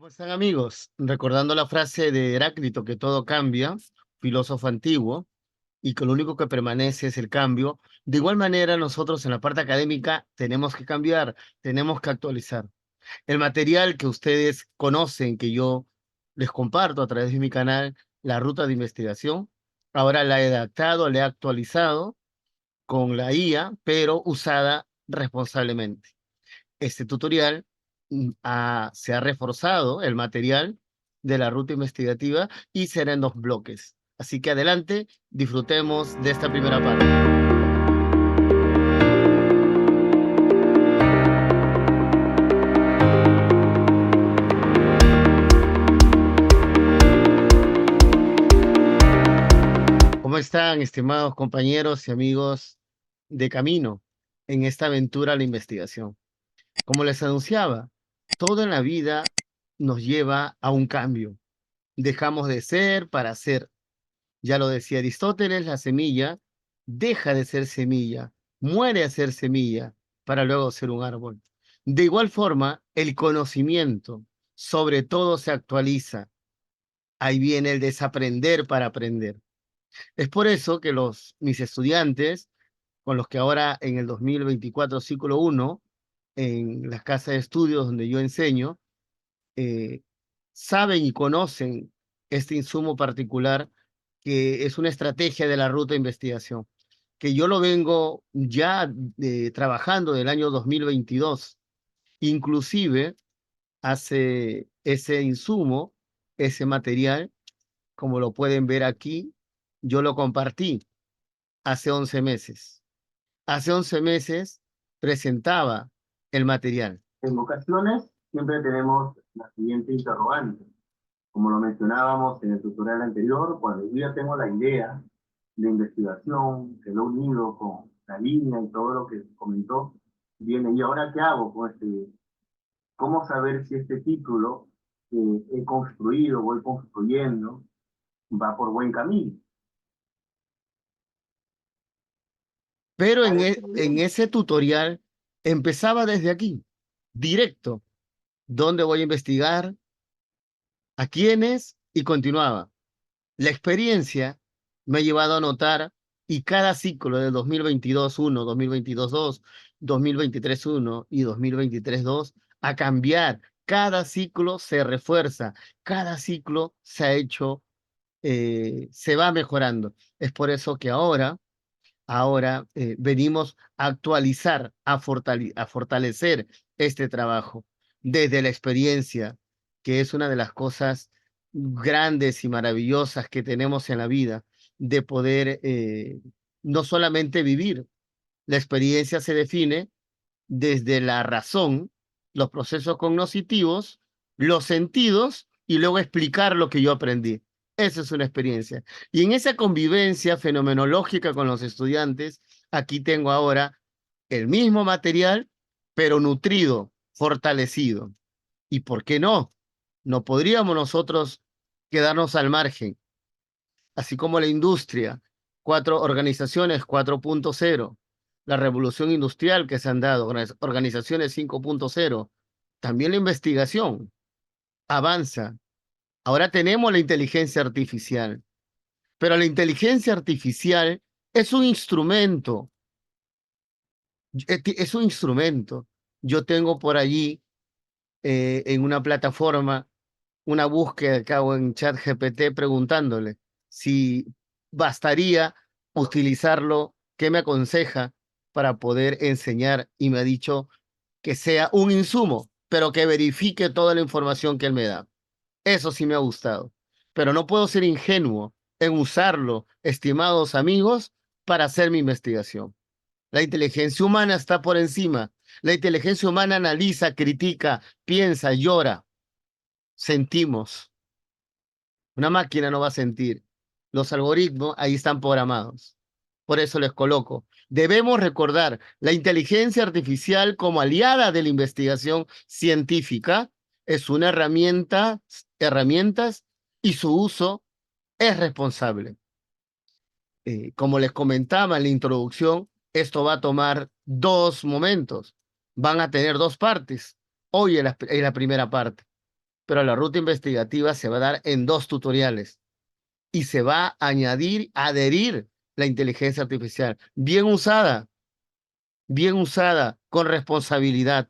¿Cómo están amigos? Recordando la frase de Heráclito que todo cambia, filósofo antiguo, y que lo único que permanece es el cambio. De igual manera, nosotros en la parte académica tenemos que cambiar, tenemos que actualizar. El material que ustedes conocen, que yo les comparto a través de mi canal, la ruta de investigación, ahora la he adaptado, la he actualizado con la IA, pero usada responsablemente. Este tutorial se ha reforzado el material de la ruta investigativa y será en 2 bloques. Así que adelante, disfrutemos de esta primera parte. ¿Cómo están, estimados compañeros y amigos de camino en esta aventura a la investigación? Como les anunciaba, todo en la vida nos lleva a un cambio. Dejamos de ser para ser. Ya lo decía Aristóteles, la semilla deja de ser semilla, muere a ser semilla para luego ser un árbol. De igual forma, el conocimiento sobre todo se actualiza. Ahí viene el desaprender para aprender. Es por eso que mis estudiantes, con los que ahora en el 2024 ciclo 1, en las casas de estudios donde yo enseño, eh, saben y conocen este insumo particular que es una estrategia de la ruta de investigación, que yo lo vengo ya trabajando del año 2022. Inclusive hace ese insumo, ese material, como lo pueden ver aquí, yo lo compartí hace 11 meses. Hace 11 meses presentaba el material. En ocasiones siempre tenemos la siguiente interrogante. Como lo mencionábamos en el tutorial anterior, cuando yo ya tengo la idea de investigación, que lo he unido con la línea y todo lo que comentó, viene, ¿y ahora qué hago con este video? ¿Cómo saber si este título que he construido, voy construyendo, va por buen camino? Pero en ese tutorial empezaba desde aquí, directo. ¿Dónde voy a investigar? ¿A quiénes? Y continuaba. La experiencia me ha llevado a notar, y cada ciclo de 2022-1, 2022-2, 2023-1 y 2023-2, a cambiar. Cada ciclo se refuerza, cada ciclo se ha hecho, se va mejorando. Es por eso que ahora venimos a actualizar, a fortalecer este trabajo desde la experiencia, que es una de las cosas grandes y maravillosas que tenemos en la vida, de poder no solamente vivir. La experiencia se define desde la razón, los procesos cognitivos, los sentidos y luego explicar lo que yo aprendí. Esa es una experiencia. Y en esa convivencia fenomenológica con los estudiantes, aquí tengo ahora el mismo material, pero nutrido, fortalecido. ¿Y por qué no? No podríamos nosotros quedarnos al margen, así como la industria, organizaciones 4.0, la revolución industrial que se han dado, organizaciones 5.0, también la investigación avanza. Ahora tenemos la inteligencia artificial, pero la inteligencia artificial es un instrumento, es un instrumento. Yo tengo por allí en una plataforma una búsqueda que hago en ChatGPT preguntándole si bastaría utilizarlo, qué me aconseja para poder enseñar, y me ha dicho que sea un insumo, pero que verifique toda la información que él me da. Eso sí me ha gustado, pero no puedo ser ingenuo en usarlo, estimados amigos, para hacer mi investigación. La inteligencia humana está por encima. La inteligencia humana analiza, critica, piensa, llora. Sentimos. Una máquina no va a sentir. Los algoritmos ahí están programados. Por eso les coloco. Debemos recordar la inteligencia artificial como aliada de la investigación científica. Es una herramientas, y su uso es responsable. Como les comentaba en la introducción, esto va a tomar 2 momentos. Van a tener 2 partes. Hoy es la primera parte. pero la ruta investigativa se va a dar en 2 tutoriales y se va a añadir, adherir la inteligencia artificial, bien usada, con responsabilidad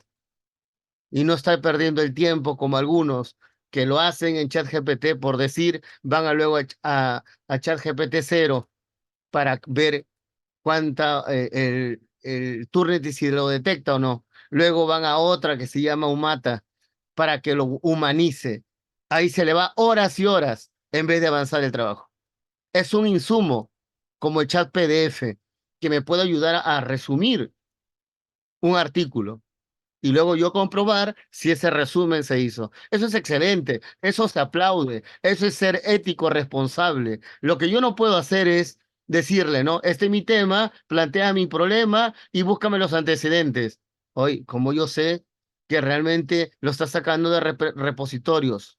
y no estar perdiendo el tiempo como algunos que lo hacen en ChatGPT por decir, van a luego a ChatGPT 0 para ver cuánta el Turnitin si lo detecta o no. Luego van a otra que se llama Umata para que lo humanice. Ahí se le va horas y horas en vez de avanzar el trabajo. Es un insumo como el chat PDF que me puede ayudar a resumir un artículo y luego yo comprobar si ese resumen se hizo. Eso es excelente, eso se aplaude, eso es ser ético, responsable. Lo que yo no puedo hacer es decirle, ¿no? Este es mi tema, plantea mi problema y búscame los antecedentes. Hoy, como yo sé que realmente lo está sacando de repositorios.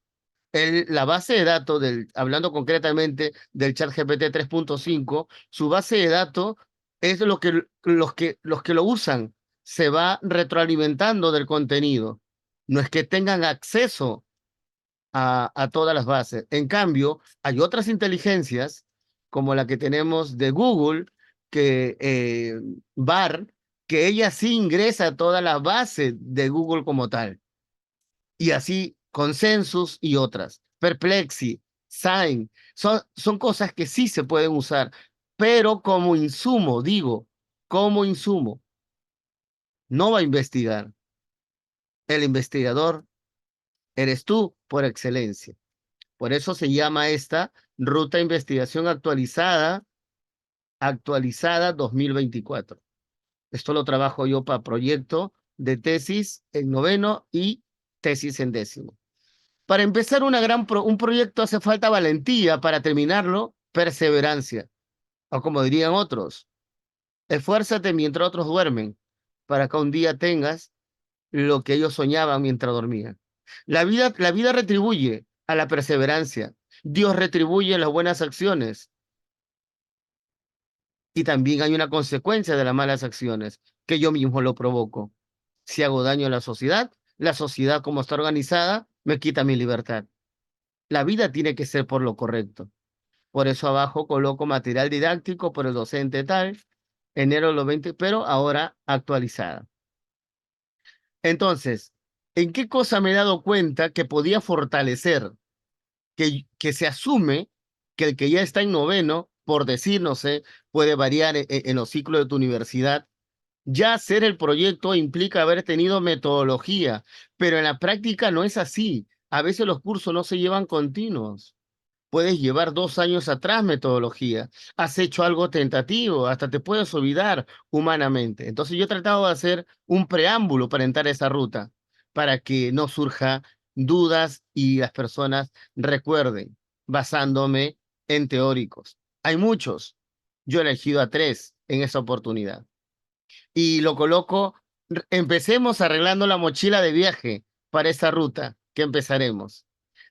La base de datos, hablando concretamente del ChatGPT 3.5, su base de datos es lo que los que lo usan se va retroalimentando del contenido. No es que tengan acceso a todas las bases. En cambio, hay otras inteligencias, como la que tenemos de Google, que BAR, que ella sí ingresa a todas las bases de Google como tal. Y así, Consensus y otras. Perplexi, Sign, son cosas que sí se pueden usar, pero como insumo, digo, como insumo, no va a investigar. El investigador eres tú por excelencia. Por eso se llama esta Ruta de Investigación actualizada 2024. Esto lo trabajo yo para proyecto de tesis en noveno y tesis en décimo. Para empezar un proyecto hace falta valentía, para terminarlo, perseverancia. O como dirían otros, esfuérzate mientras otros duermen, para que un día tengas lo que ellos soñaban mientras dormían. La vida retribuye a la perseverancia. Dios retribuye las buenas acciones. Y también hay una consecuencia de las malas acciones, que yo mismo lo provoco. Si hago daño a la sociedad como está organizada, me quita mi libertad. La vida tiene que ser por lo correcto. Por eso abajo coloco material didáctico por el docente tal, enero de los 20, pero ahora actualizada. Entonces, ¿en qué cosa me he dado cuenta que podía fortalecer? Que se asume que el que ya está en noveno, por decir, no sé, puede variar en los ciclos de tu universidad. Ya hacer el proyecto implica haber tenido metodología, pero en la práctica no es así. A veces los cursos no se llevan continuos. Puedes llevar 2 años atrás metodología. Has hecho algo tentativo, hasta te puedes olvidar humanamente. Entonces yo he tratado de hacer un preámbulo para entrar a esa ruta, para que no surja dudas y las personas recuerden, basándome en teóricos. Hay muchos. Yo he elegido a 3 en esa oportunidad. Y lo coloco, empecemos arreglando la mochila de viaje para esa ruta que empezaremos.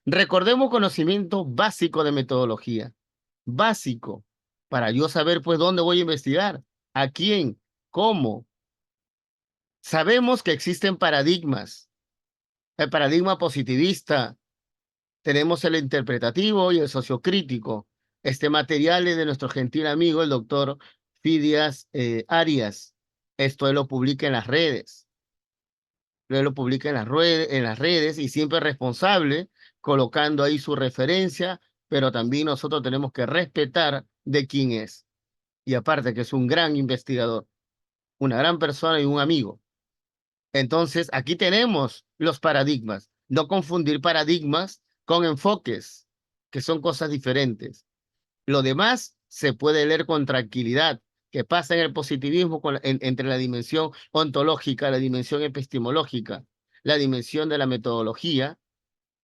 Recordemos conocimiento básico de metodología, básico, para yo saber pues dónde voy a investigar, a quién, cómo. Sabemos que existen paradigmas, el paradigma positivista, tenemos el interpretativo y el sociocrítico. Este material es de nuestro gentil amigo, el doctor Fidias Arias. Esto él lo publica en las redes. Él lo publica en las redes y siempre es responsable, colocando ahí su referencia, pero también nosotros tenemos que respetar de quién es. Y aparte que es un gran investigador, una gran persona y un amigo. Entonces, aquí tenemos los paradigmas. No confundir paradigmas con enfoques, que son cosas diferentes. Lo demás se puede leer con tranquilidad, que pasa en el positivismo entre la dimensión ontológica, la dimensión epistemológica, la dimensión de la metodología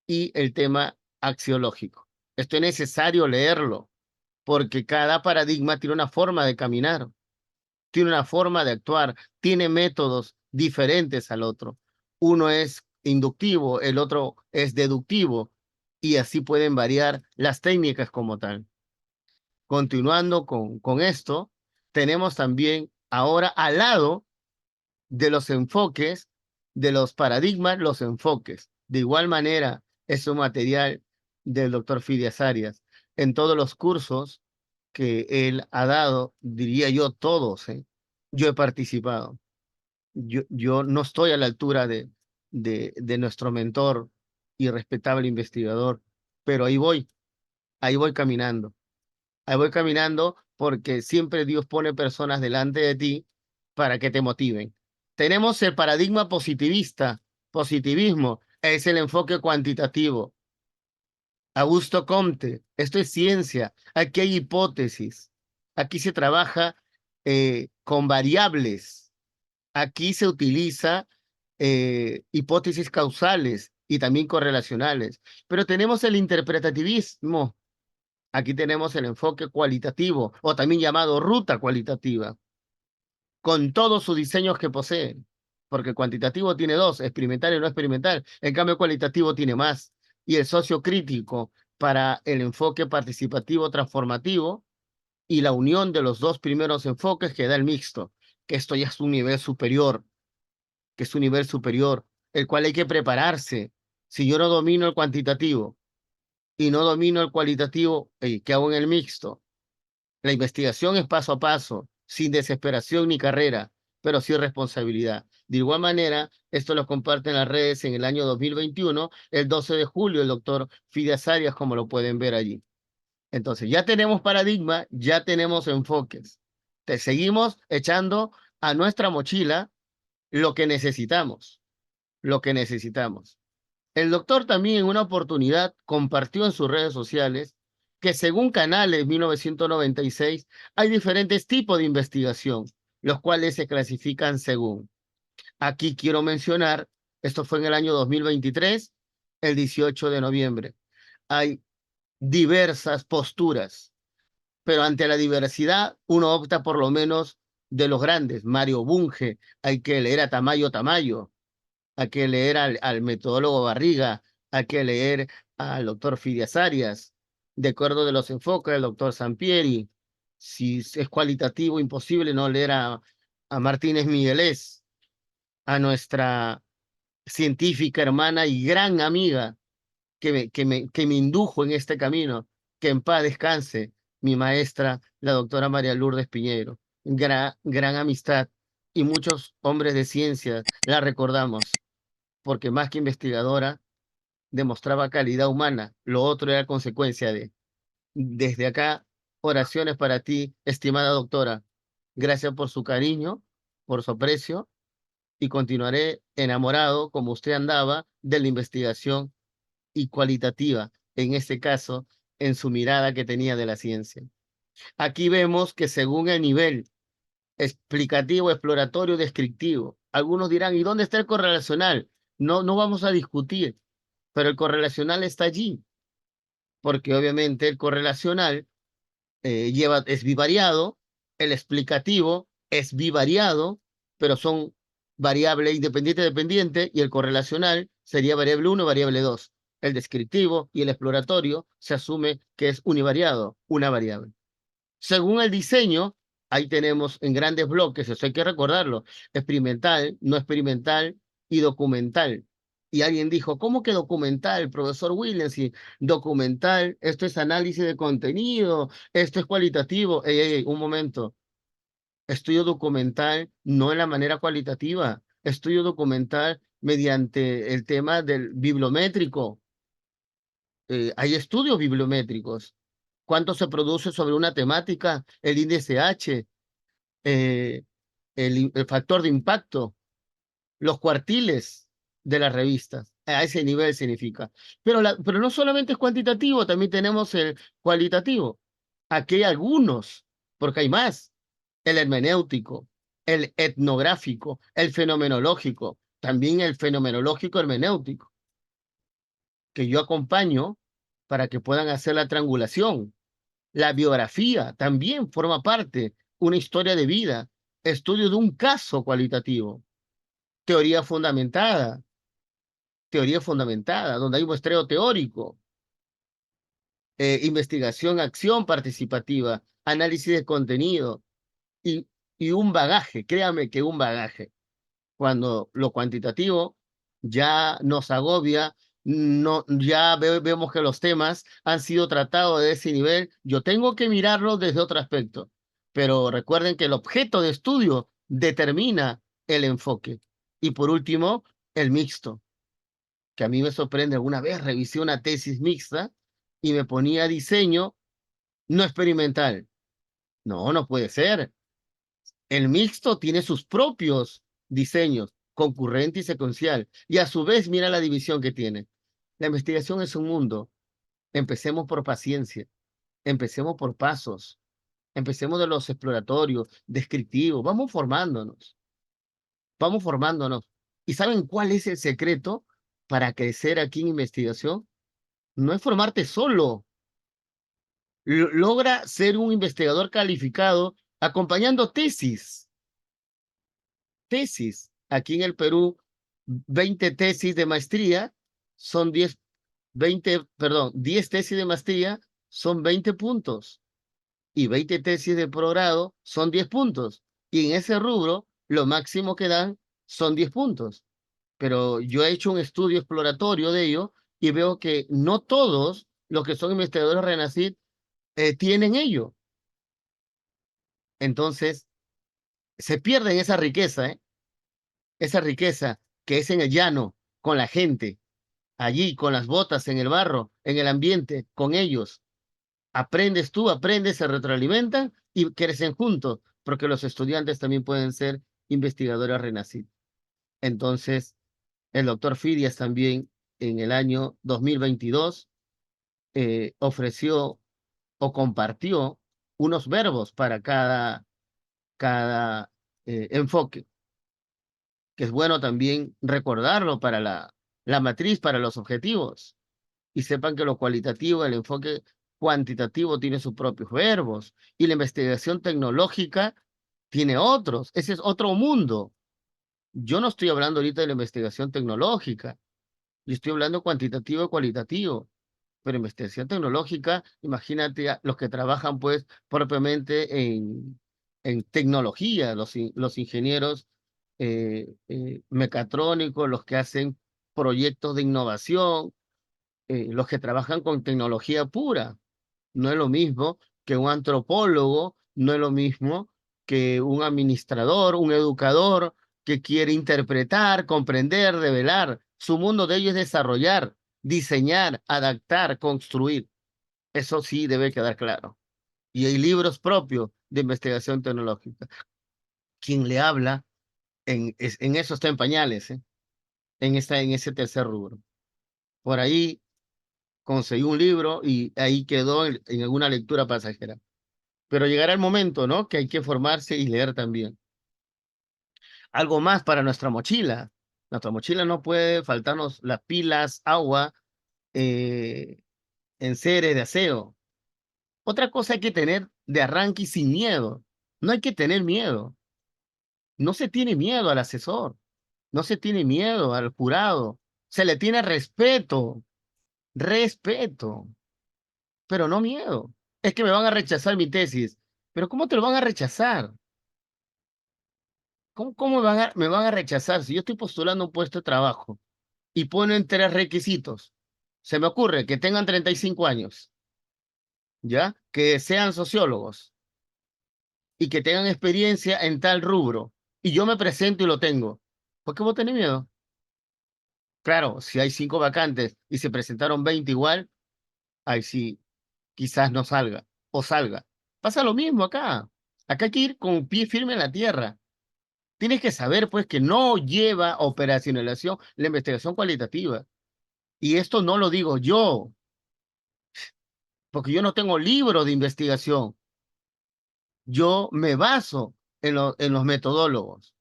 y el tema axiológico. Esto es necesario leerlo, porque cada paradigma tiene una forma de caminar, tiene una forma de actuar, tiene métodos diferentes al otro. Uno es inductivo, el otro es deductivo, y así pueden variar las técnicas como tal. Continuando con esto, tenemos también ahora al lado de los enfoques, de los paradigmas, los enfoques. De igual manera es un material del doctor Fidias Arias. En todos los cursos que él ha dado, diría yo todos, yo he participado. Yo no estoy a la altura de nuestro mentor y respetable investigador, pero ahí voy caminando. Ahí voy caminando porque siempre Dios pone personas delante de ti para que te motiven. Tenemos el paradigma positivista, positivismo, es el enfoque cuantitativo. Augusto Comte, esto es ciencia, aquí hay hipótesis, aquí se trabaja con variables, aquí se utiliza hipótesis causales y también correlacionales, pero tenemos el interpretativismo. Aquí tenemos el enfoque cualitativo, o también llamado ruta cualitativa, con todos sus diseños que posee, porque cuantitativo tiene dos, experimental y no experimental, en cambio cualitativo tiene más, y el socio crítico para el enfoque participativo transformativo y la unión de los dos primeros enfoques que da el mixto, que esto ya es un nivel superior, que es un nivel superior, el cual hay que prepararse. Si yo no domino el cuantitativo y no domino el cualitativo, ¿qué hago en el mixto? La investigación es paso a paso, sin desesperación ni carrera, pero sí responsabilidad. De igual manera, esto lo comparte en las redes en el año 2021, el 12 de julio, el doctor Fidias Arias, como lo pueden ver allí. Entonces, ya tenemos paradigma, ya tenemos enfoques. Te seguimos echando a nuestra mochila lo que necesitamos, lo que necesitamos. El doctor también en una oportunidad compartió en sus redes sociales que según Canales 1996 hay diferentes tipos de investigación, los cuales se clasifican según. Aquí quiero mencionar, esto fue en el año 2023, el 18 de noviembre. Hay diversas posturas, pero ante la diversidad uno opta por lo menos de los grandes. Mario Bunge, hay que leer a Tamayo Tamayo, hay que leer al metodólogo Barriga, hay que leer al doctor Fidias Arias, de acuerdo de los enfoques del doctor Sampieri. Si es cualitativo, imposible no leer a Martínez Miguelés, a nuestra científica hermana y gran amiga que me indujo en este camino, que en paz descanse, mi maestra, la doctora María Lourdes Piñero. Gran amistad y muchos hombres de ciencia la recordamos porque más que investigadora, demostraba calidad humana. Lo otro era consecuencia de. Desde acá, oraciones para ti, estimada doctora. Gracias por su cariño, por su aprecio, y continuaré enamorado, como usted andaba, de la investigación y cualitativa, en este caso, en su mirada que tenía de la ciencia. Aquí vemos que según el nivel explicativo, exploratorio, descriptivo, algunos dirán, ¿y dónde está el correlacional? No, no vamos a discutir, pero el correlacional está allí, porque obviamente el correlacional es bivariado, el explicativo es bivariado, pero son variable independiente dependiente, y el correlacional sería variable 1 variable 2. El descriptivo y el exploratorio se asume que es univariado, una variable. Según el diseño, ahí tenemos en grandes bloques, eso hay que recordarlo, experimental, no experimental y documental. Y alguien dijo, ¿cómo que documental, profesor Williams? Y documental, esto es análisis de contenido, esto es cualitativo. Ey, ey, ey, un momento. Estudio documental no en la manera cualitativa. Estudio documental mediante el tema del bibliométrico. Hay estudios bibliométricos. ¿Cuánto se produce sobre una temática? El índice H, eh, el factor de impacto, los cuartiles de las revistas. A ese nivel significa. Pero no solamente es cuantitativo, también tenemos el cualitativo. Aquí hay algunos, porque hay más. El hermenéutico, el etnográfico, el fenomenológico, también el fenomenológico hermenéutico, que yo acompaño para que puedan hacer la triangulación. La biografía también forma parte, una historia de vida, estudio de un caso cualitativo, teoría fundamentada, donde hay muestreo teórico, investigación, acción participativa, análisis de contenido y, y un bagaje, créame que un bagaje. Cuando lo cuantitativo ya nos agobia, no, ya vemos que los temas han sido tratados de ese nivel. Yo tengo que mirarlo desde otro aspecto, pero recuerden que el objeto de estudio determina el enfoque. Y por último, el mixto, que a mí me sorprende. Alguna vez revisé una tesis mixta y me ponía diseño no experimental. No, no puede ser. El mixto tiene sus propios diseños, concurrente y secuencial, y a su vez mira la división que tiene. La investigación es un mundo. Empecemos por paciencia, empecemos por pasos, empecemos de los exploratorios, descriptivos, vamos formándonos. ¿Y saben cuál es el secreto para crecer aquí en investigación? No es formarte solo. Logra ser un investigador calificado acompañando tesis. Aquí en el Perú, 20 tesis de maestría son 10 tesis de maestría son 20 puntos y 20 tesis de progrado son 10 puntos. Y en ese rubro, lo máximo que dan son 10 puntos. Pero yo he hecho un estudio exploratorio de ello y veo que no todos los que son investigadores RENACYT tienen ello. Entonces, se pierde esa riqueza, ¿eh? Esa riqueza que es en el llano, con la gente, allí, con las botas, en el barro, en el ambiente, con ellos. Aprendes tú, aprendes, se retroalimentan y crecen juntos, porque los estudiantes también pueden ser investigadores renacidos. Entonces, el doctor Fidias también en el año 2022 ofreció o compartió unos verbos para cada enfoque, que es bueno también recordarlo para la matriz, para los objetivos. Y sepan que lo cualitativo, el enfoque cuantitativo tiene sus propios verbos y la investigación tecnológica tiene otros. Ese es otro mundo. Yo no estoy hablando ahorita de la investigación tecnológica, yo estoy hablando cuantitativo y cualitativo. Pero investigación tecnológica, imagínate a los que trabajan pues propiamente en tecnología, los ingenieros mecatrónicos, los que hacen proyectos de innovación, los que trabajan con tecnología pura. No es lo mismo que un antropólogo, no es lo mismo que un administrador, un educador que quiere interpretar, comprender, revelar. Su mundo de ellos es desarrollar, diseñar, adaptar, construir. Eso sí debe quedar claro. Y hay libros propios de investigación tecnológica. Quien le habla en eso está en pañales, ¿eh? En ese tercer rubro. Por ahí conseguí un libro y ahí quedó en alguna lectura pasajera. Pero llegará el momento, ¿no? Que hay que formarse y leer también. Algo más para nuestra mochila. Nuestra mochila no puede faltarnos las pilas, agua, eh, enseres de aseo. Otra cosa hay que tener de arranque y sin miedo. No hay que tener miedo. No se tiene miedo al asesor. No se tiene miedo al jurado. Se le tiene respeto. Respeto. Pero no miedo. Es que me van a rechazar mi tesis. Pero ¿cómo te lo van a rechazar? ¿Cómo me van a rechazar si yo estoy postulando un puesto de trabajo y ponen 3 requisitos? Se me ocurre que tengan 35 años, ¿ya? Que sean sociólogos y que tengan experiencia en tal rubro. Y yo me presento y lo tengo. ¿Por qué vos tenés miedo? Claro, si hay 5 vacantes y se presentaron 20 igual, ahí sí, quizás no salga o salga. Pasa lo mismo acá. Acá hay que ir con pie firme en la tierra. Tienes que saber, pues, que no lleva operacionalización la investigación cualitativa. Y esto no lo digo yo, porque yo no tengo libro de investigación. Yo me baso en los metodólogos.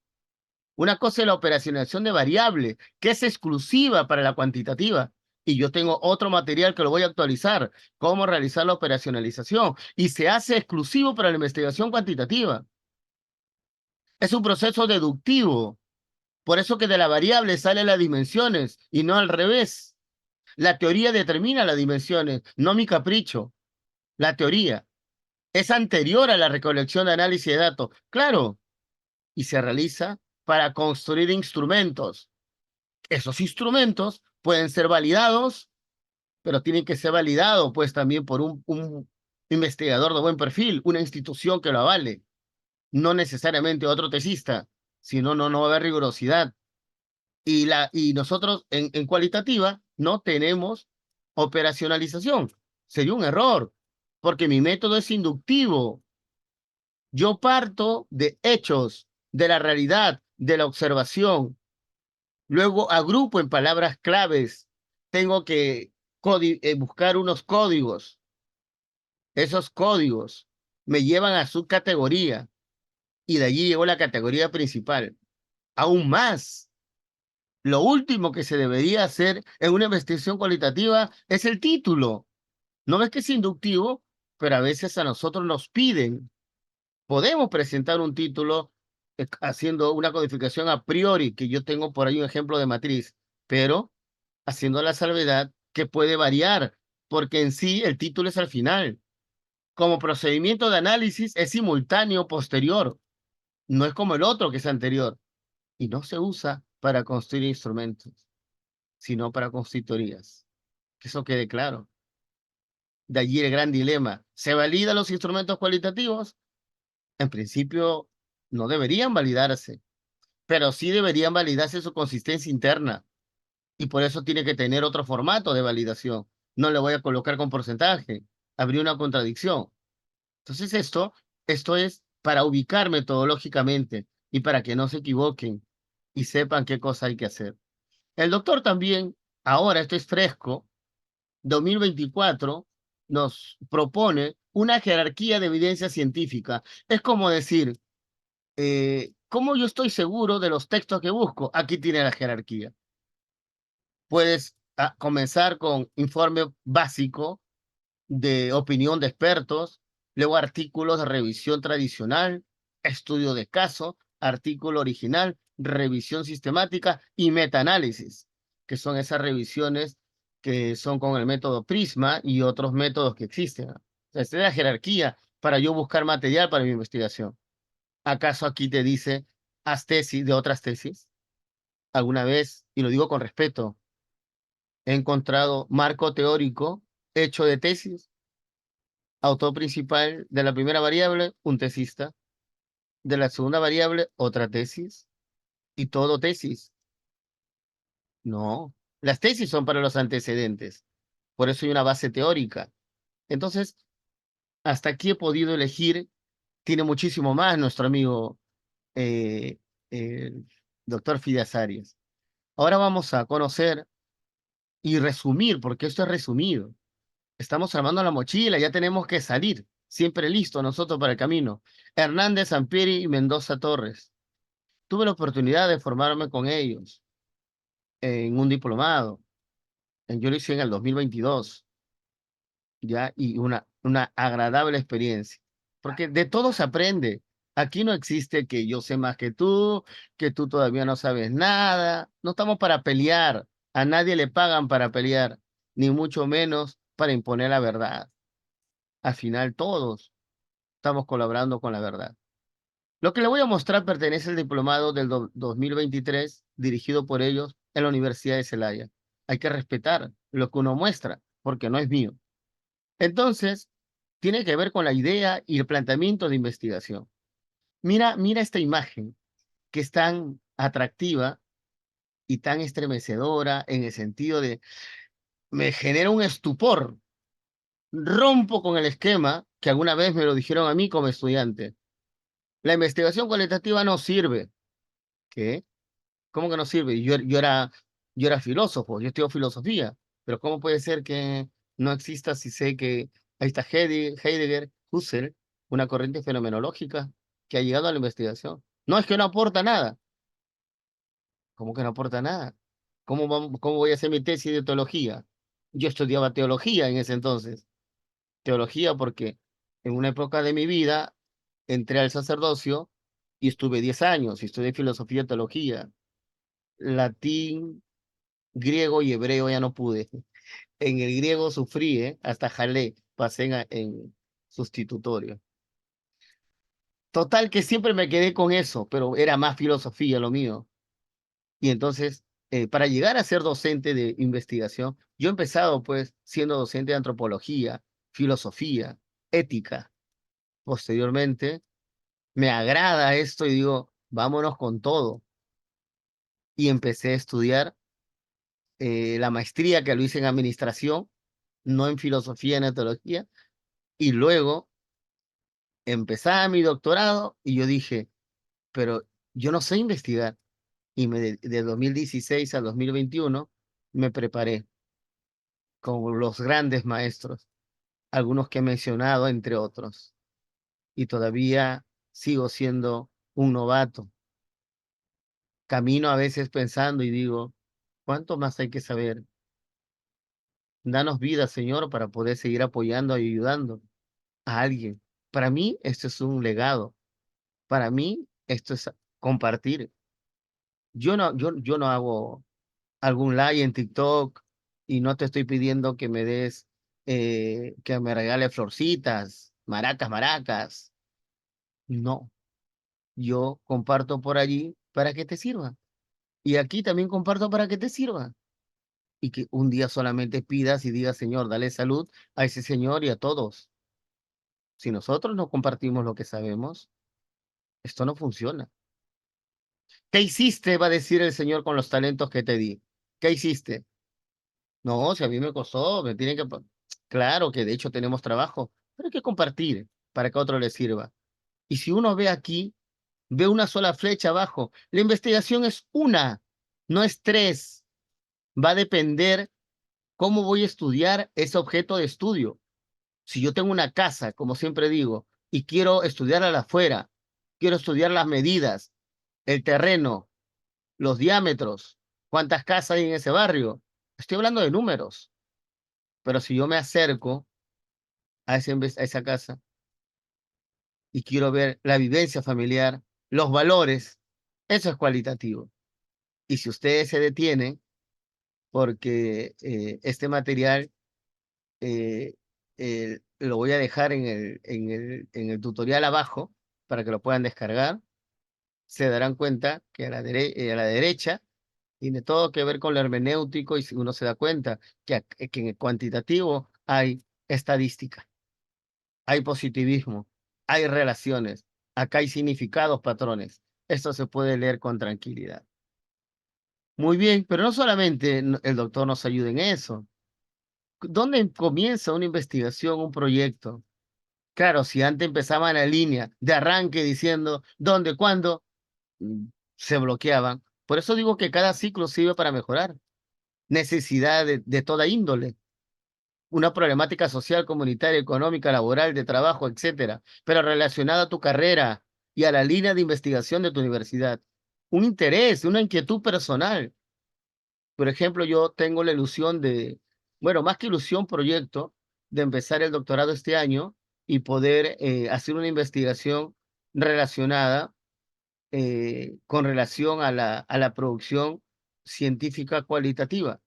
Una cosa es la operacionalización de variables, que es exclusiva para la cuantitativa. Y yo tengo otro material que lo voy a actualizar, cómo realizar la operacionalización. Y se hace exclusivo para la investigación cuantitativa. Es un proceso deductivo. Por eso que de la variable salen las dimensiones y no al revés. La teoría determina las dimensiones, no mi capricho. La teoría es anterior a la recolección de análisis de datos, claro, y se realiza para construir instrumentos. Esos instrumentos pueden ser validados, pero tienen que ser validados pues también por un investigador de buen perfil, una institución que lo avale, no necesariamente otro tesista, si no, no va a haber rigurosidad. Y nosotros en cualitativa no tenemos operacionalización. Sería un error, porque mi método es inductivo. Yo parto de hechos, de la realidad, de la observación. Luego agrupo en palabras claves. Tengo que buscar unos códigos. Esos códigos me llevan a su categoría y de allí llegó la categoría principal. Aún más, lo último que se debería hacer en una investigación cualitativa es el título. No ves que es inductivo, pero a veces a nosotros nos piden. Podemos presentar un título haciendo una codificación a priori, que yo tengo por ahí un ejemplo de matriz, pero haciendo la salvedad que puede variar, porque en sí el título es al final. Como procedimiento de análisis es simultáneo posterior, no es como el otro que es anterior, y no se usa para construir instrumentos, sino para consultorías. Que eso quede claro. De allí el gran dilema. ¿Se validan los instrumentos cualitativos? En principio, no deberían validarse, pero sí deberían validarse su consistencia interna. Y por eso tiene que tener otro formato de validación. No le voy a colocar con porcentaje. Habría una contradicción. Entonces esto es para ubicar metodológicamente y para que no se equivoquen y sepan qué cosa hay que hacer. El doctor también, ahora esto es fresco, 2024, nos propone una jerarquía de evidencia científica. Es como decir, ¿cómo yo estoy seguro de los textos que busco? Aquí tiene la jerarquía. Puedes comenzar con informe básico de opinión de expertos, luego artículos de revisión tradicional, estudio de caso, artículo original, revisión sistemática y metaanálisis, que son esas revisiones que son con el método Prisma y otros métodos que existen. O sea, esta es la jerarquía para yo buscar material para mi investigación. ¿Acaso aquí te dice, haz tesis de otras tesis? Alguna vez, y lo digo con respeto, he encontrado marco teórico hecho de tesis, autor principal de la primera variable, un tesista, de la segunda variable, otra tesis, y todo tesis. No, las tesis son para los antecedentes, por eso hay una base teórica. Entonces, hasta aquí he podido elegir, tiene muchísimo más nuestro amigo eh, el doctor Fides Arias. Ahora vamos a conocer y resumir, porque esto es resumido. Estamos armando la mochila, ya tenemos que salir. Siempre listo nosotros para el camino. Hernández, Ampieri y Mendoza Torres. Tuve la oportunidad de formarme con ellos en un diplomado. Yo lo hice en el 2022, ¿ya? Y una agradable experiencia. Porque de todo se aprende. Aquí no existe que yo sé más que tú todavía no sabes nada. No estamos para pelear. A nadie le pagan para pelear, ni mucho menos para imponer la verdad. Al final todos estamos colaborando con la verdad. Lo que le voy a mostrar pertenece al diplomado del 2023 dirigido por ellos en la Universidad de Celaya. Hay que respetar lo que uno muestra, porque no es mío. Entonces, tiene que ver con la idea y el planteamiento de investigación. Mira esta imagen que es tan atractiva y tan estremecedora en el sentido de me genera un estupor. Rompo con el esquema que alguna vez me lo dijeron a mí como estudiante. La investigación cualitativa no sirve. ¿Qué? ¿Cómo que no sirve? Yo era filósofo, yo estudio filosofía, pero ¿cómo puede ser que no exista si sé que ahí está Heidegger, Husserl, una corriente fenomenológica que ha llegado a la investigación? No, es que no aporta nada. ¿Cómo que no aporta nada? ¿Cómo voy a hacer mi tesis de teología? Yo estudiaba teología en ese entonces. Teología porque en una época de mi vida entré al sacerdocio y estuve 10 años y estudié filosofía y teología. Latín, griego y hebreo ya no pude. En el griego sufrí, hasta jalé, pasé en sustitutorio. Total que siempre me quedé con eso, pero era más filosofía lo mío. Y entonces para llegar a ser docente de investigación, yo he empezado pues siendo docente de antropología, filosofía, ética. Posteriormente, me agrada esto y digo, vámonos con todo. Y empecé a estudiar la maestría que lo hice en administración, no en filosofía, en etología, y luego empezaba mi doctorado y yo dije, pero yo no sé investigar. Y de 2016 a 2021 me preparé con los grandes maestros, algunos que he mencionado, entre otros. Y todavía sigo siendo un novato. Camino a veces pensando y digo, ¿cuánto más hay que saber? Danos vida, Señor, para poder seguir apoyando y ayudando a alguien. Para mí, esto es un legado. Para mí, esto es compartir. Yo no hago algún like en TikTok y no te estoy pidiendo que me des, que me regale florcitas, maracas, maracas. No, yo comparto por allí para que te sirva. Y aquí también comparto para que te sirva. Y que un día solamente pidas y digas, Señor, dale salud a ese señor y a todos. Si nosotros no compartimos lo que sabemos, esto no funciona. ¿Qué hiciste? Va a decir el Señor con los talentos que te di. ¿Qué hiciste? No, si a mí me costó, me tienen que... Claro que de hecho tenemos trabajo, pero hay que compartir para que a otro le sirva. Y si uno ve aquí, ve una sola flecha abajo. La investigación es una, no es tres. Va a depender cómo voy a estudiar ese objeto de estudio. Si yo tengo una casa, como siempre digo, y quiero estudiar a la afuera, quiero estudiar las medidas, el terreno, los diámetros, cuántas casas hay en ese barrio. Estoy hablando de números, pero si yo me acerco a esa casa y quiero ver la vivencia familiar, los valores, eso es cualitativo. Y si ustedes se detienen, porque este material eh, lo voy a dejar en el tutorial abajo para que lo puedan descargar, se darán cuenta que a la derecha tiene todo que ver con lo hermenéutico y si uno se da cuenta que en el cuantitativo hay estadística, hay positivismo, hay relaciones, acá hay significados, patrones. Esto se puede leer con tranquilidad. Muy bien, pero no solamente el doctor nos ayuda en eso. ¿Dónde comienza una investigación, un proyecto? Claro, si antes empezaba en la línea de arranque diciendo dónde, cuándo, mm, se bloqueaban. Por eso digo que cada ciclo sirve para mejorar. Necesidad de toda índole, una problemática social, comunitaria, económica, laboral, de trabajo, etcétera, pero relacionada a tu carrera y a la línea de investigación de tu universidad. Un interés, una inquietud personal. Por ejemplo, yo tengo la ilusión de, bueno, más que ilusión, proyecto de empezar el doctorado este año y poder hacer una investigación relacionada con relación a la producción científica cualitativa,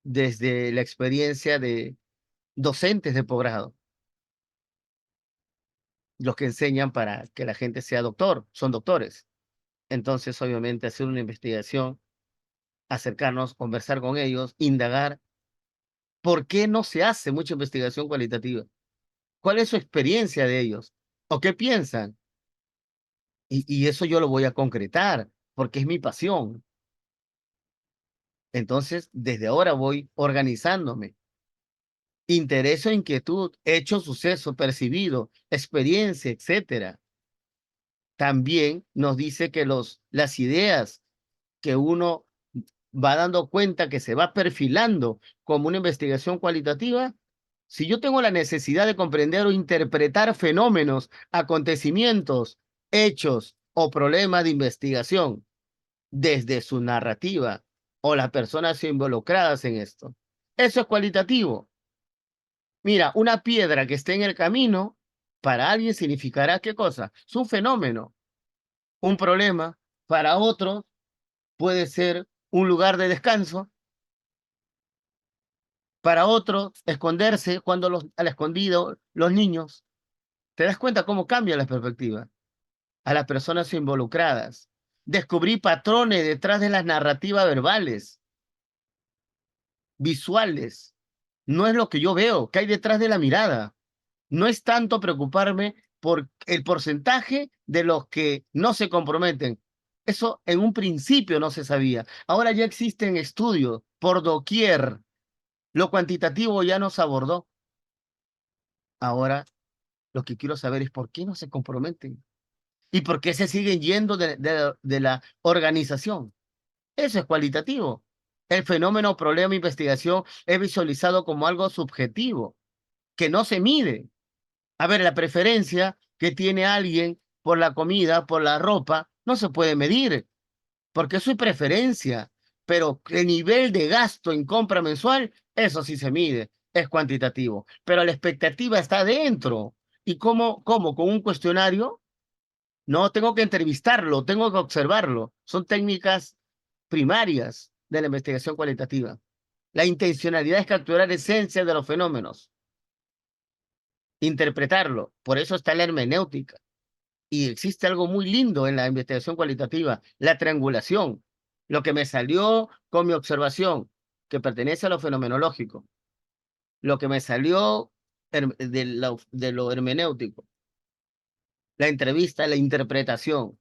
desde la experiencia de docentes de posgrado, los que enseñan para que la gente sea doctor, son doctores. Entonces, obviamente, hacer una investigación, acercarnos, conversar con ellos, indagar por qué no se hace mucha investigación cualitativa, cuál es su experiencia de ellos o qué piensan. Y eso yo lo voy a concretar porque es mi pasión. Entonces, desde ahora voy organizándome. Interés o inquietud, hecho, suceso, percibido, experiencia, etcétera. También nos dice que las ideas que uno va dando cuenta que se va perfilando como una investigación cualitativa, si yo tengo la necesidad de comprender o interpretar fenómenos, acontecimientos, hechos o problemas de investigación desde su narrativa o las personas involucradas en esto, eso es cualitativo. Mira, una piedra que esté en el camino, para alguien significará ¿qué cosa? Es un fenómeno, un problema. Para otro puede ser un lugar de descanso. Para otro, esconderse cuando al escondido los niños. ¿Te das cuenta cómo cambia la perspectiva? A las personas involucradas. Descubrí patrones detrás de las narrativas verbales, visuales. No es lo que yo veo, que hay detrás de la mirada. No es tanto preocuparme por el porcentaje de los que no se comprometen. Eso en un principio no se sabía. Ahora ya existen estudios por doquier. Lo cuantitativo ya nos abordó. Ahora lo que quiero saber es por qué no se comprometen y por qué se siguen yendo de la organización. Eso es cualitativo. El fenómeno, problema, investigación es visualizado como algo subjetivo, que no se mide. A ver, la preferencia que tiene alguien por la comida, por la ropa, no se puede medir, porque eso es preferencia. Pero el nivel de gasto en compra mensual, eso sí se mide, es cuantitativo. Pero la expectativa está dentro. ¿Y cómo? ¿Con un cuestionario? No, tengo que entrevistarlo, tengo que observarlo. Son técnicas primarias de la investigación cualitativa. La intencionalidad es capturar esencia de los fenómenos, interpretarlo. Por eso está la hermenéutica. Y existe algo muy lindo en la investigación cualitativa, la triangulación. Lo que me salió con mi observación, que pertenece a lo fenomenológico. Lo que me salió de lo hermenéutico. La entrevista, la interpretación,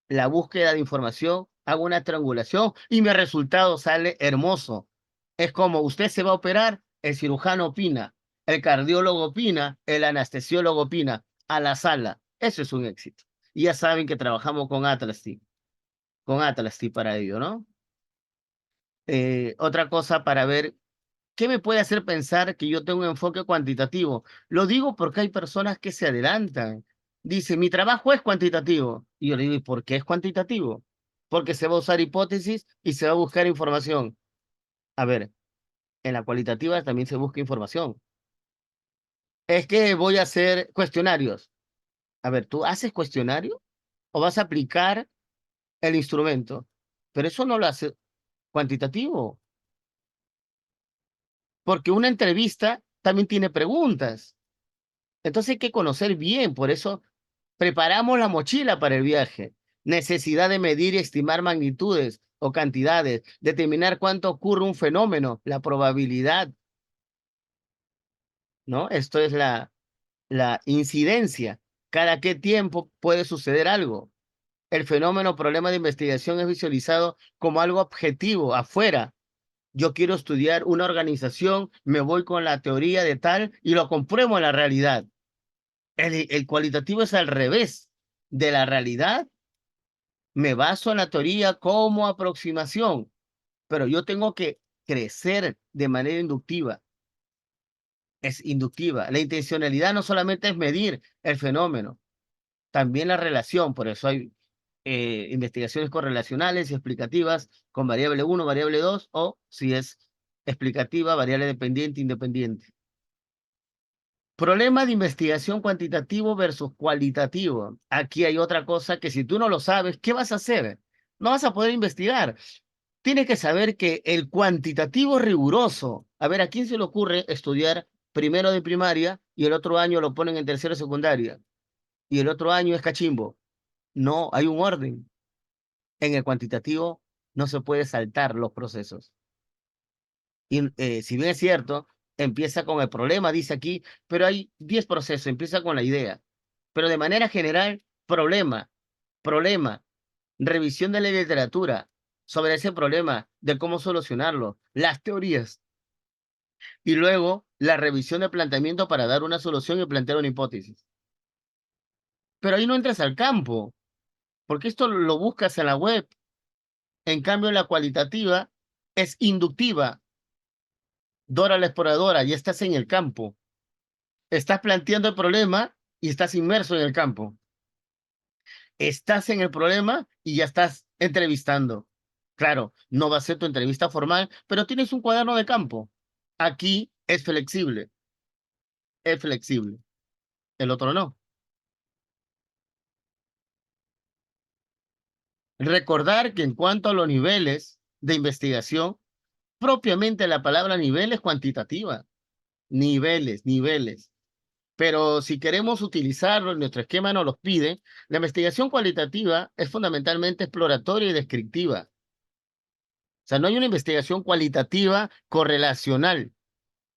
la búsqueda de información, hago una triangulación y mi resultado sale hermoso. Es como usted se va a operar, el cirujano opina, el cardiólogo opina, el anestesiólogo opina, a la sala. Eso es un éxito. Y ya saben que trabajamos con Atlas para ello, ¿no? Otra cosa para ver qué me puede hacer pensar que yo tengo un enfoque cuantitativo. Lo digo porque hay personas que se adelantan. Dice, mi trabajo es cuantitativo. Y yo le digo, ¿y por qué es cuantitativo? Porque se va a usar hipótesis y se va a buscar información. A ver, en la cualitativa también se busca información. Es que voy a hacer cuestionarios. A ver, ¿tú haces cuestionario o vas a aplicar el instrumento? Pero eso no lo hace cuantitativo, porque una entrevista también tiene preguntas. Entonces hay que conocer bien, por eso preparamos la mochila para el viaje. Necesidad de medir y estimar magnitudes o cantidades, determinar cuánto ocurre un fenómeno, la probabilidad, ¿no? Esto es la incidencia. Cada qué tiempo puede suceder algo. El fenómeno problema de investigación es visualizado como algo objetivo, afuera. Yo quiero estudiar una organización, me voy con la teoría de tal y lo compruebo en la realidad. El cualitativo es al revés de la realidad. Me baso en la teoría como aproximación, pero yo tengo que crecer de manera inductiva. Es inductiva. La intencionalidad no solamente es medir el fenómeno, también la relación. Por eso hay investigaciones correlacionales y explicativas con variable 1, variable 2, o si es explicativa, variable dependiente, independiente. Problema de investigación cuantitativo versus cualitativo. Aquí hay otra cosa que si tú no lo sabes, ¿qué vas a hacer? No vas a poder investigar. Tienes que saber que el cuantitativo riguroso, a ver, ¿a quién se le ocurre estudiar primero de primaria y el otro año lo ponen en tercero de secundaria y el otro año es cachimbo? No, hay un orden. En el cuantitativo no se puede saltar los procesos. Y si bien es cierto, empieza con el problema, dice aquí, pero hay 10 procesos, empieza con la idea. Pero de manera general, problema, revisión de la literatura sobre ese problema, de cómo solucionarlo, las teorías, y luego la revisión de planteamiento para dar una solución y plantear una hipótesis. Pero ahí no entras al campo, porque esto lo buscas en la web. En cambio, la cualitativa es inductiva. Dora la exploradora, ya estás en el campo. Estás planteando el problema y estás inmerso en el campo. Estás en el problema y ya estás entrevistando. Claro, no va a ser tu entrevista formal, pero tienes un cuaderno de campo. Aquí es flexible, es flexible. El otro no. Recordar que en cuanto a los niveles de investigación, propiamente la palabra nivel es cuantitativa. Niveles. Pero si queremos utilizarlo, nuestro esquema nos los pide, la investigación cualitativa es fundamentalmente exploratoria y descriptiva. O sea, no hay una investigación cualitativa correlacional.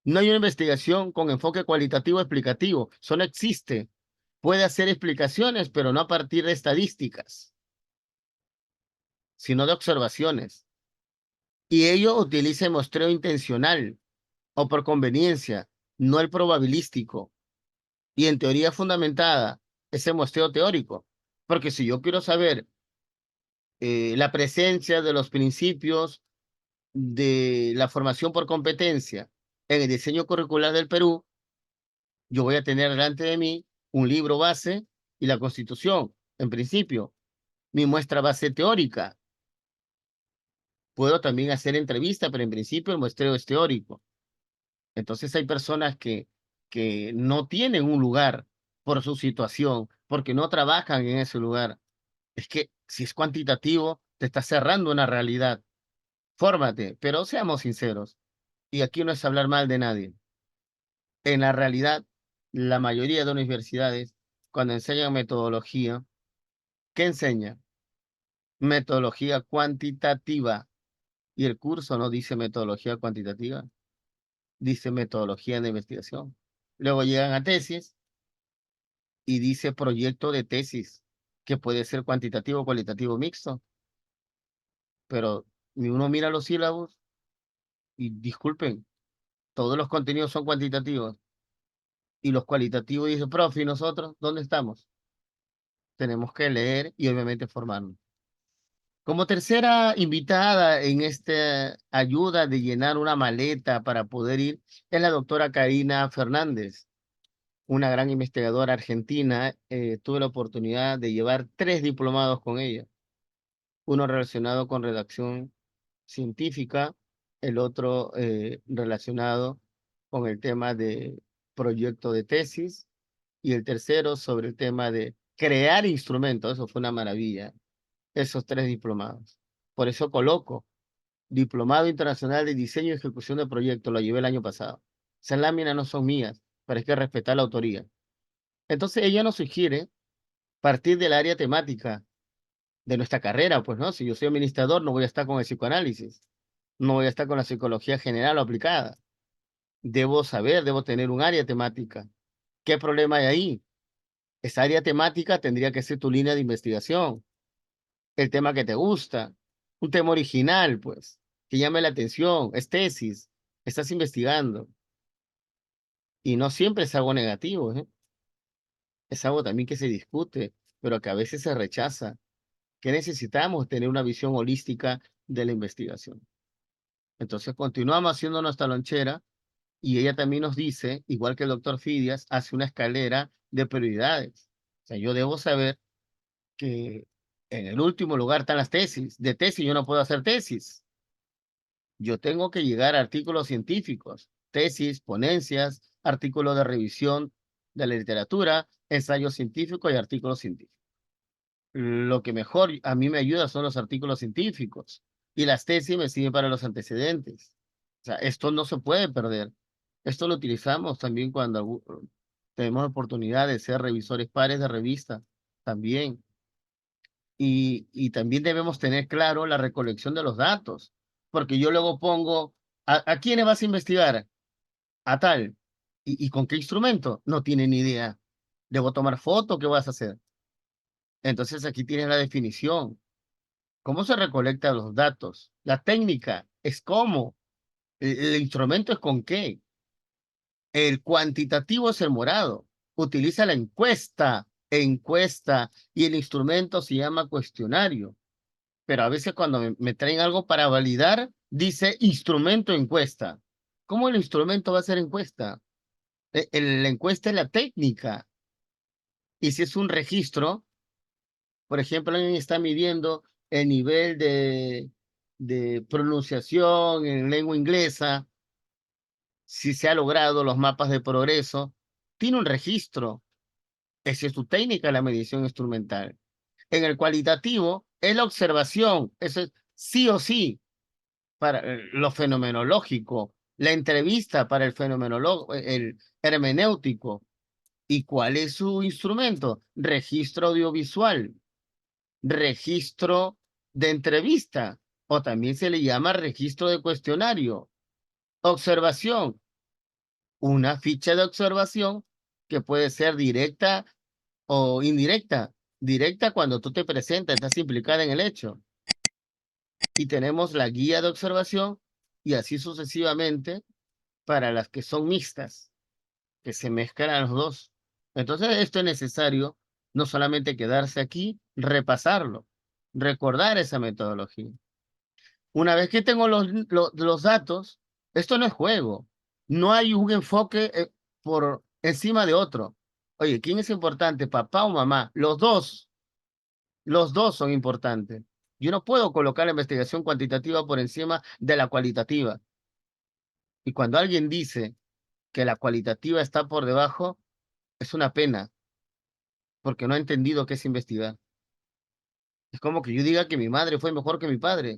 No hay una investigación con enfoque cualitativo explicativo. Eso no existe. Puede hacer explicaciones, pero no a partir de estadísticas, sino de observaciones. Y ello utiliza el muestreo intencional o por conveniencia, no el probabilístico. Y en teoría fundamentada, ese muestreo teórico. Porque si yo quiero saber la presencia de los principios de la formación por competencia en el diseño curricular del Perú, yo voy a tener delante de mí un libro base y la Constitución, en principio, mi muestra base teórica. Puedo también hacer entrevista, pero en principio el muestreo es teórico. Entonces hay personas que no tienen un lugar por su situación, porque no trabajan en ese lugar. Es que si es cuantitativo, te está cerrando una realidad. Fórmate, pero seamos sinceros. Y aquí no es hablar mal de nadie. En la realidad, la mayoría de universidades, cuando enseñan metodología, ¿qué enseña? Metodología cuantitativa. Y el curso no dice metodología cuantitativa, dice metodología de investigación. Luego llegan a tesis y dice proyecto de tesis, que puede ser cuantitativo o cualitativo mixto. Pero uno mira los sílabos y disculpen, todos los contenidos son cuantitativos y los cualitativos dice, profe, ¿y nosotros dónde estamos? Tenemos que leer y obviamente formarnos. Como tercera invitada en esta ayuda de llenar una maleta para poder ir es la doctora Karina Fernández, una gran investigadora argentina. Tuve la oportunidad de llevar 3 diplomados con ella, uno relacionado con redacción científica, el otro relacionado con el tema de proyecto de tesis y el tercero sobre el tema de crear instrumentos. Eso fue una maravilla, esos 3 diplomados. Por eso coloco Diplomado Internacional de Diseño y Ejecución de Proyectos, lo llevé el año pasado. Esas láminas no son mías, pero hay que respetar la autoría. Entonces ella nos sugiere partir del área temática de nuestra carrera, pues, ¿no? Si yo soy administrador, no voy a estar con el psicoanálisis, no voy a estar con la psicología general o aplicada. Debo saber, debo tener un área temática. ¿Qué problema hay ahí? Esa área temática tendría que ser tu línea de investigación, el tema que te gusta, un tema original, pues, que llame la atención, es tesis, estás investigando. Y no siempre es algo negativo, ¿eh? Es algo también que se discute, pero que a veces se rechaza, que necesitamos tener una visión holística de la investigación. Entonces continuamos haciendo nuestra lonchera y ella también nos dice, igual que el doctor Fidias, hace una escalera de prioridades. O sea, yo debo saber que en el último lugar están las tesis. De tesis yo no puedo hacer tesis. Yo tengo que llegar a artículos científicos, tesis, ponencias, artículos de revisión de la literatura, ensayos científicos y artículos científicos. Lo que mejor a mí me ayuda son los artículos científicos y las tesis me sirven para los antecedentes. O sea, esto no se puede perder. Esto lo utilizamos también cuando tenemos oportunidad de ser revisores pares de revista también. Y también debemos tener claro la recolección de los datos, porque yo luego pongo, ¿a quiénes vas a investigar? A tal. ¿Y con qué instrumento? No tienen ni idea. ¿Debo tomar foto? ¿Qué vas a hacer? Entonces aquí tienes la definición. ¿Cómo se recolectan los datos? La técnica es cómo. El instrumento es con qué. El cuantitativo es el morado. Utiliza la encuesta, y el instrumento se llama cuestionario. Pero a veces cuando me traen algo para validar, dice instrumento encuesta. ¿Cómo el instrumento va a ser encuesta? La encuesta es la técnica. Y si es un registro, por ejemplo, alguien está midiendo el nivel de pronunciación en lengua inglesa, si se ha logrado los mapas de progreso, tiene un registro. Esa es su técnica, la medición instrumental. En el cualitativo, es la observación, eso es sí o sí para lo fenomenológico, la entrevista para el fenomenológico, el hermenéutico. ¿Y cuál es su instrumento? Registro audiovisual, registro de entrevista, o también se le llama registro de cuestionario. Observación, una ficha de observación que puede ser directa o indirecta. Directa cuando tú te presentas, estás implicada en el hecho. Y tenemos la guía de observación y así sucesivamente para las que son mixtas, que se mezclan los dos. Entonces esto es necesario no solamente quedarse aquí, repasarlo, recordar esa metodología. Una vez que tengo los datos, esto no es juego. No hay un enfoque por encima de otro. Oye, ¿quién es importante, papá o mamá? Los dos son importantes. Yo no puedo colocar la investigación cuantitativa por encima de la cualitativa. Y cuando alguien dice que la cualitativa está por debajo, es una pena, porque no ha entendido qué es investigar. Es como que yo diga que mi madre fue mejor que mi padre,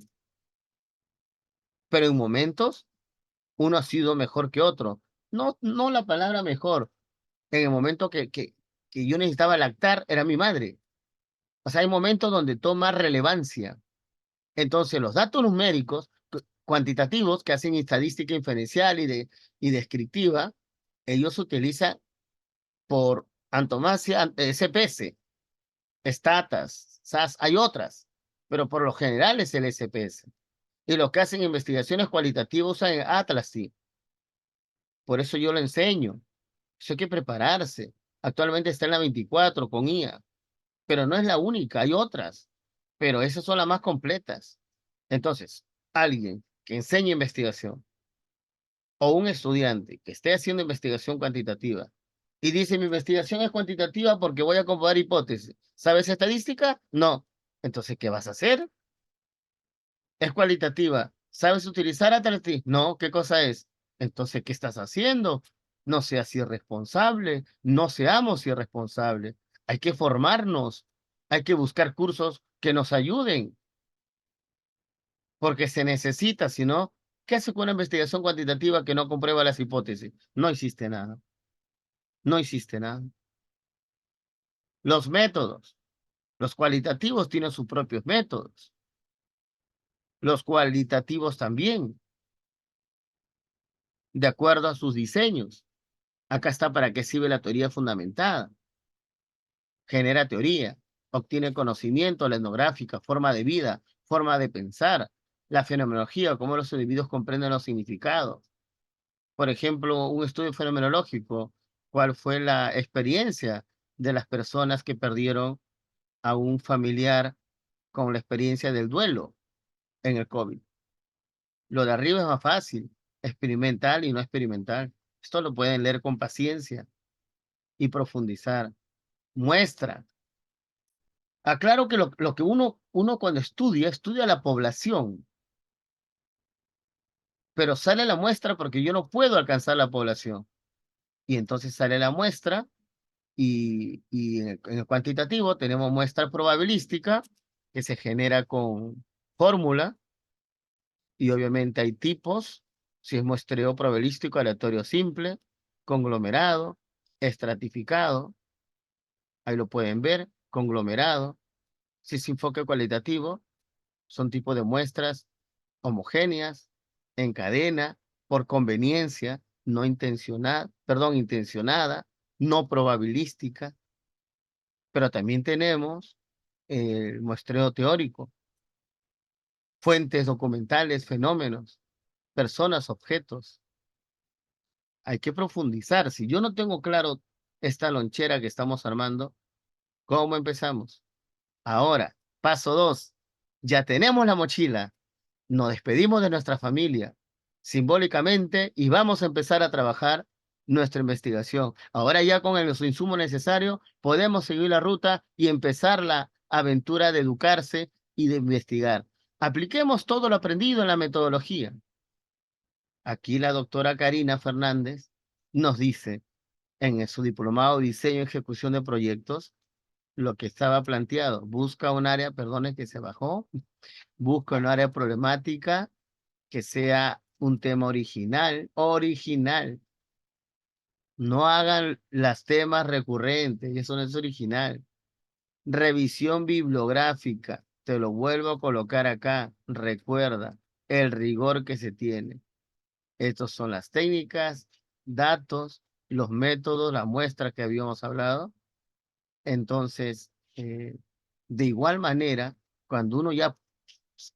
pero en momentos uno ha sido mejor que otro. No, no la palabra mejor. En el momento que yo necesitaba lactar, era mi madre. O sea, hay momentos donde toma relevancia. Entonces, los datos numéricos, cuantitativos, que hacen estadística inferencial y descriptiva, ellos utilizan por antonomasia SPS, Statas, SAS, hay otras, pero por lo general es el SPS. Y los que hacen investigaciones cualitativas usan el Atlas, sí. Por eso yo lo enseño. Eso hay que prepararse. Actualmente está en la 24 con IA, pero no es la única, hay otras, pero esas son las más completas. Entonces, alguien que enseñe investigación o un estudiante que esté haciendo investigación cuantitativa y dice mi investigación es cuantitativa porque voy a comprobar hipótesis. ¿Sabes estadística? No. Entonces, ¿qué vas a hacer? Es cualitativa. ¿Sabes utilizar Atlas? No, ¿qué cosa es? Entonces, ¿qué estás haciendo? No seas irresponsable, no seamos irresponsables. Hay que formarnos, hay que buscar cursos que nos ayuden, porque se necesita, si no, ¿qué hace con una investigación cuantitativa que no comprueba las hipótesis? No existe nada, no existe nada. Los métodos, los cualitativos tienen sus propios métodos, los cualitativos también, de acuerdo a sus diseños. Acá está para qué sirve la teoría fundamentada. Genera teoría, obtiene conocimiento, la etnográfica, forma de vida, forma de pensar, la fenomenología, cómo los individuos comprenden los significados. Por ejemplo, un estudio fenomenológico, cuál fue la experiencia de las personas que perdieron a un familiar con la experiencia del duelo en el COVID. Lo de arriba es más fácil, experimental y no experimental. Esto lo pueden leer con paciencia y profundizar. Muestra. Aclaro que lo que uno cuando estudia la población, pero sale la muestra porque yo no puedo alcanzar la población. Y entonces sale la muestra y en el cuantitativo tenemos muestra probabilística que se genera con fórmula y obviamente hay tipos, si es muestreo probabilístico, aleatorio simple, conglomerado, estratificado, ahí lo pueden ver, conglomerado, si es enfoque cualitativo, son tipos de muestras homogéneas, en cadena, por conveniencia, no intencionada, perdón, intencionada, no probabilística, pero también tenemos el muestreo teórico, fuentes documentales, fenómenos, personas, objetos. Hay que profundizar. Si yo no tengo claro esta lonchera que estamos armando, ¿cómo empezamos? Ahora, paso 2. Ya tenemos la mochila. Nos despedimos de nuestra familia simbólicamente y vamos a empezar a trabajar nuestra investigación. Ahora ya con los insumos necesarios podemos seguir la ruta y empezar la aventura de educarse y de investigar. Apliquemos todo lo aprendido en la metodología. Aquí la doctora Karina Fernández nos dice en su diplomado de diseño y ejecución de proyectos lo que estaba planteado. Busca un área, perdone que se bajó, busca un área problemática que sea un tema original, No hagan las temas recurrentes, y eso no es original. Revisión bibliográfica, te lo vuelvo a colocar acá. Recuerda el rigor que se tiene. Estas son las técnicas, datos, los métodos, las muestras que habíamos hablado. Entonces, de igual manera, cuando uno ya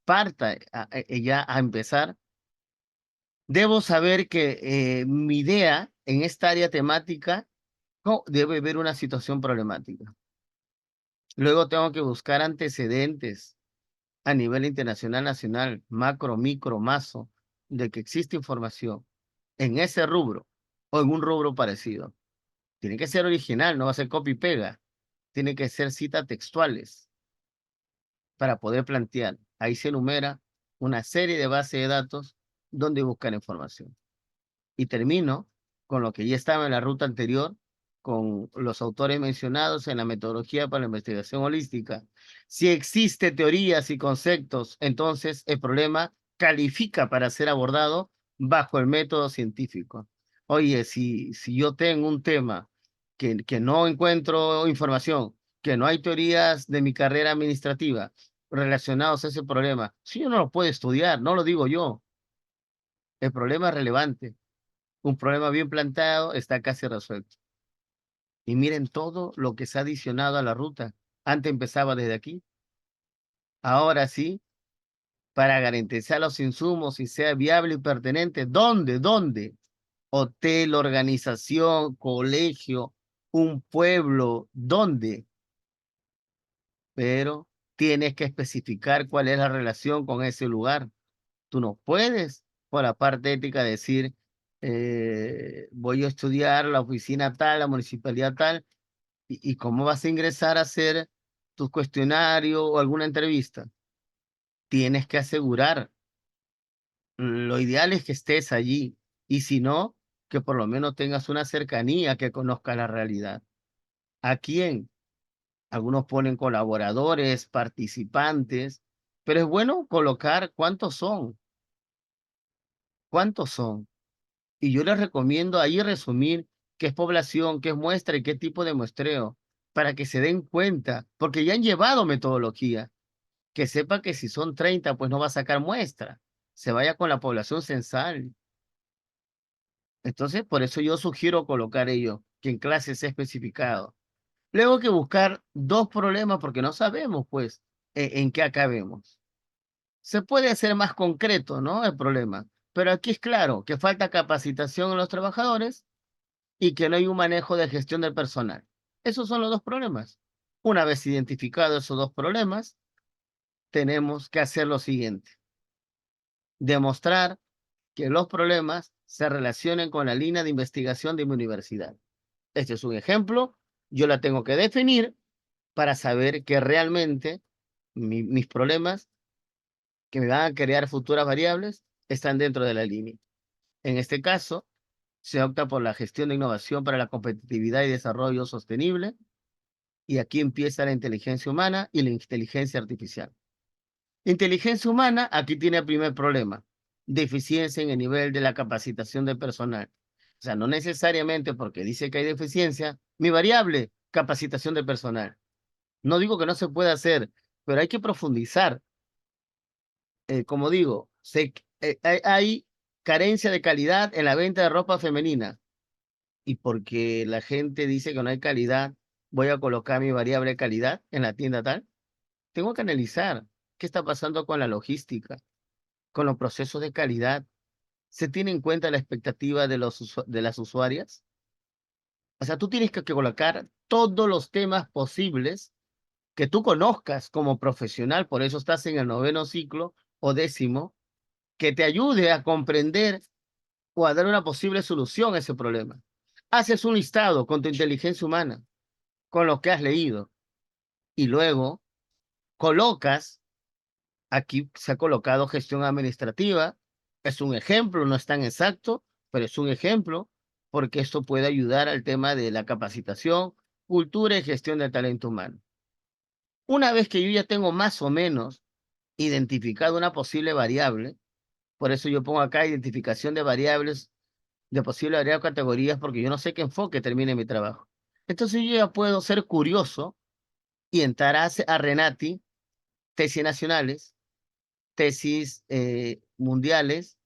parta ya a empezar, debo saber que mi idea en esta área temática no debe haber una situación problemática. Luego tengo que buscar antecedentes a nivel internacional, nacional, macro, micro, mazo, de que existe información en ese rubro o en un rubro parecido. Tiene que ser original, no va a ser copy y pega. Tiene que ser citas textuales para poder plantear. Ahí se enumera una serie de bases de datos donde buscar información. Y termino con lo que ya estaba en la ruta anterior, con los autores mencionados en la metodología para la investigación holística. Si existe teorías y conceptos, entonces el problema califica para ser abordado bajo el método científico. Oye, si yo tengo un tema que no encuentro información, que no hay teorías de mi carrera administrativa relacionados a ese problema, si yo no lo puedo estudiar, no lo digo yo, el problema es relevante. Un problema bien planteado está casi resuelto. Y miren todo lo que se ha adicionado a la ruta. Antes empezaba desde aquí. Ahora sí, para garantizar los insumos y sea viable y pertinente. ¿Dónde? ¿Dónde? Hotel, organización, colegio, un pueblo. ¿Dónde? Pero tienes que especificar cuál es la relación con ese lugar. Tú no puedes, por la parte ética, decir, voy a estudiar la oficina tal, la municipalidad tal, y cómo vas a ingresar a hacer tu cuestionario o alguna entrevista. Tienes que asegurar, lo ideal es que estés allí, y si no, que por lo menos tengas una cercanía, que conozca la realidad. ¿A quién? Algunos ponen colaboradores, participantes, pero es bueno colocar cuántos son. Y yo les recomiendo ahí resumir qué es población, qué es muestra y qué tipo de muestreo, para que se den cuenta, porque ya han llevado metodología, que sepa que si son 30 pues no va a sacar muestra, se vaya con la población censal. Entonces, por eso yo sugiero colocar ello, que en clase sea especificado. Luego hay que buscar dos problemas, porque no sabemos, pues, en qué acabemos. Se puede hacer más concreto, ¿no? El problema. Pero aquí es claro que falta capacitación en los trabajadores y que no hay un manejo de gestión del personal. Esos son los dos problemas. Una vez identificados esos dos problemas, tenemos que hacer lo siguiente: demostrar que los problemas se relacionen con la línea de investigación de mi universidad. Este es un ejemplo, yo la tengo que definir para saber que realmente mis problemas que me van a crear futuras variables están dentro de la línea. En este caso, se opta por la gestión de innovación para la competitividad y desarrollo sostenible, y aquí empieza la inteligencia humana y la inteligencia artificial. Inteligencia humana, aquí tiene el primer problema: deficiencia en el nivel de la capacitación del personal. O sea, no necesariamente porque dice que hay deficiencia, mi variable, capacitación del personal. No digo que no se pueda hacer, pero hay que profundizar. Como digo, hay carencia de calidad en la venta de ropa femenina. Y porque la gente dice que no hay calidad, voy a colocar mi variable calidad en la tienda tal. Tengo que analizar qué está pasando con la logística, con los procesos de calidad. ¿Se tiene en cuenta la expectativa de de las usuarias? O sea, tú tienes que colocar todos los temas posibles que tú conozcas como profesional, por eso estás en el noveno ciclo o décimo, que te ayude a comprender o a dar una posible solución a ese problema. Haces un listado con tu inteligencia humana, con lo que has leído, y luego colocas. Aquí se ha colocado gestión administrativa. Es un ejemplo, no es tan exacto, pero es un ejemplo, porque esto puede ayudar al tema de la capacitación, cultura y gestión del talento humano. Una vez que yo ya tengo más o menos identificado una posible variable, por eso yo pongo acá identificación de variables de posible variedad de categorías porque yo no sé qué enfoque termine mi trabajo. Entonces yo ya puedo ser curioso y entrar a Renati, tesis nacionales, tesis mundiales,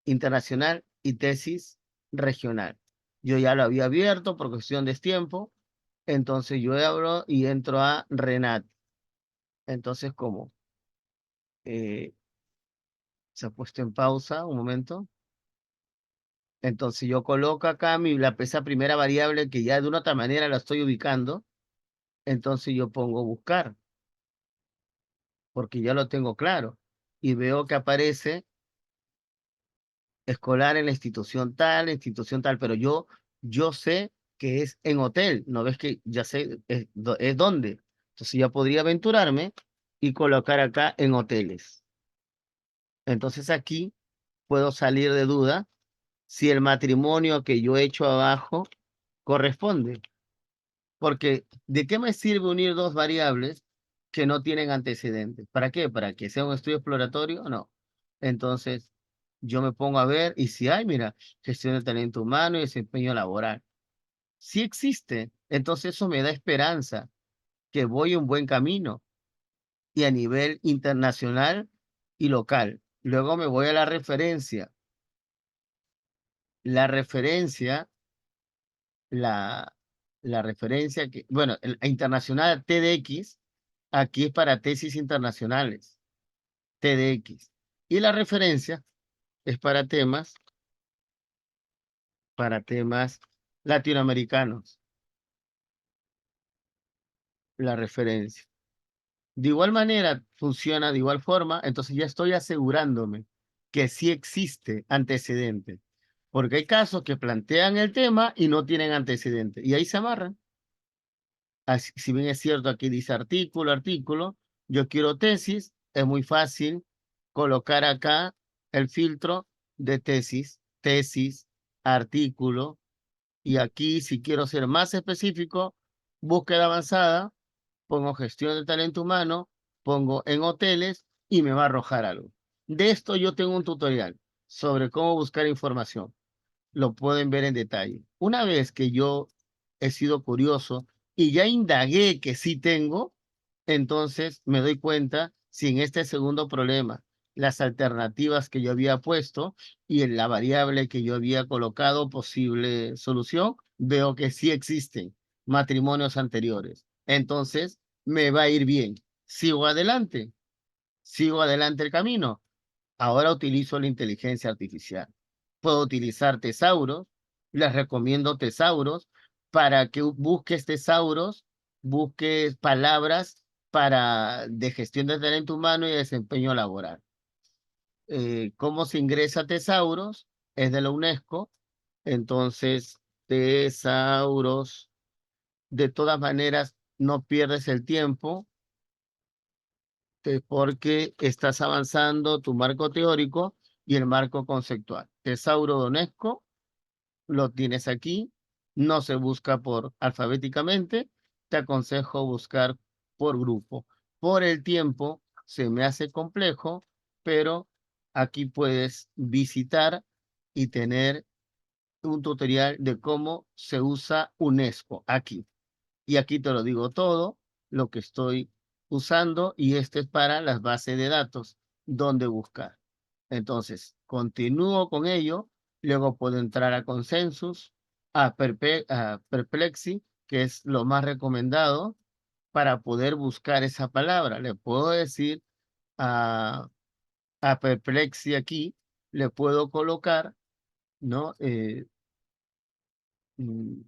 internacional y tesis regional. Yo ya lo había abierto por cuestión de tiempo, entonces yo abro y entro a Renati. Entonces, como se ha puesto en pausa un momento. Entonces yo coloco acá esa primera variable que ya de una otra manera la estoy ubicando. Entonces yo pongo buscar, porque ya lo tengo claro. Y veo que aparece escolar en la institución tal, pero yo sé que es en hotel. ¿No ves que ya sé es dónde? Entonces ya podría aventurarme y colocar acá en hoteles. Entonces aquí puedo salir de duda si el matrimonio que yo he hecho abajo corresponde. Porque ¿de qué me sirve unir dos variables que no tienen antecedentes? ¿Para qué? ¿Para que sea un estudio exploratorio? No. Entonces, yo me pongo a ver y si hay, mira, gestión de talento humano y desempeño laboral. Si existe, entonces eso me da esperanza que voy un buen camino y a nivel internacional y local. Luego me voy a la referencia. La referencia la, la referencia que, bueno, internacional TDX, aquí es para tesis internacionales, TDX. Y la referencia es para temas latinoamericanos, la referencia. De igual manera, funciona de igual forma, entonces ya estoy asegurándome que sí existe antecedente, porque hay casos que plantean el tema y no tienen antecedente, y ahí se amarran. Si bien es cierto, aquí dice artículo, artículo, yo quiero tesis, es muy fácil colocar acá el filtro de tesis, tesis, artículo, y aquí si quiero ser más específico, búsqueda avanzada, pongo gestión de talento humano, pongo en hoteles y me va a arrojar algo. De esto yo tengo un tutorial sobre cómo buscar información, lo pueden ver en detalle. Una vez que yo he sido curioso y ya indagué que sí tengo, entonces me doy cuenta si en este segundo problema las alternativas que yo había puesto y en la variable que yo había colocado posible solución, veo que sí existen matrimonios anteriores. Entonces me va a ir bien. Sigo adelante el camino. Ahora utilizo la inteligencia artificial. Puedo utilizar tesauros, les recomiendo tesauros para que busques tesauros, busques palabras de gestión de talento humano y desempeño laboral. ¿Cómo se ingresa a tesauros? Es de la UNESCO. Entonces, tesauros, de todas maneras, no pierdes el tiempo porque estás avanzando tu marco teórico y el marco conceptual. Tesauro Donesco, lo tienes aquí, no se busca por alfabéticamente, te aconsejo buscar por grupo. Por el tiempo se me hace complejo, pero aquí puedes visitar y tener un tutorial de cómo se usa UNESCO aquí. Y aquí te lo digo todo, lo que estoy usando, y este es para las bases de datos, donde buscar. Entonces, continúo con ello, luego puedo entrar a Consensus, a Perplexi, que es lo más recomendado para poder buscar esa palabra. Le puedo decir a, a Perplexi aquí, le puedo colocar, ¿no? Mm,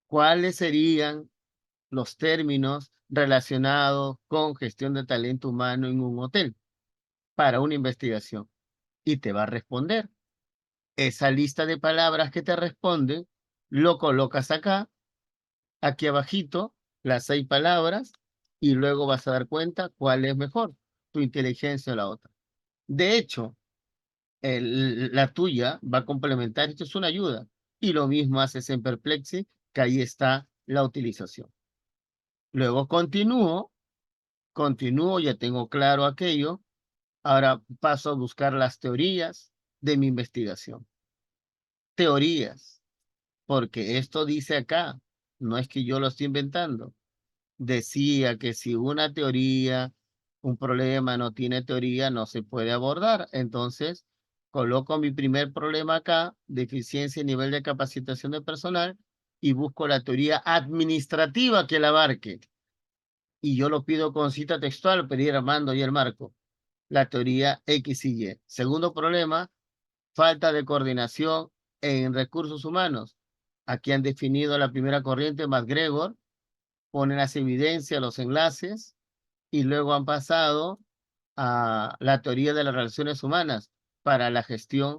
¿Cuáles serían los términos relacionados con gestión de talento humano en un hotel para una investigación? Y te va a responder. Esa lista de palabras que te responden, lo colocas acá, aquí abajito, las 6 palabras, y luego vas a dar cuenta cuál es mejor, tu inteligencia o la otra. De hecho, la tuya va a complementar, esto es una ayuda, y lo mismo haces en Perplexi, que ahí está la utilización. Luego continúo, ya tengo claro aquello. Ahora paso a buscar las teorías de mi investigación. teorías, porque esto dice acá, no es que yo lo estoy inventando. Decía que si una teoría, un problema no tiene teoría, no se puede abordar. Entonces, coloco mi primer problema acá, deficiencia en nivel de capacitación de personal, y busco la teoría administrativa que la abarque. Y yo lo pido con cita textual, pedir Armando y el Marco, la teoría X y Y. Segundo problema, falta de coordinación en recursos humanos. Aquí han definido la primera corriente, MacGregor, ponen las evidencias, los enlaces, y luego han pasado a la teoría de las relaciones humanas para la gestión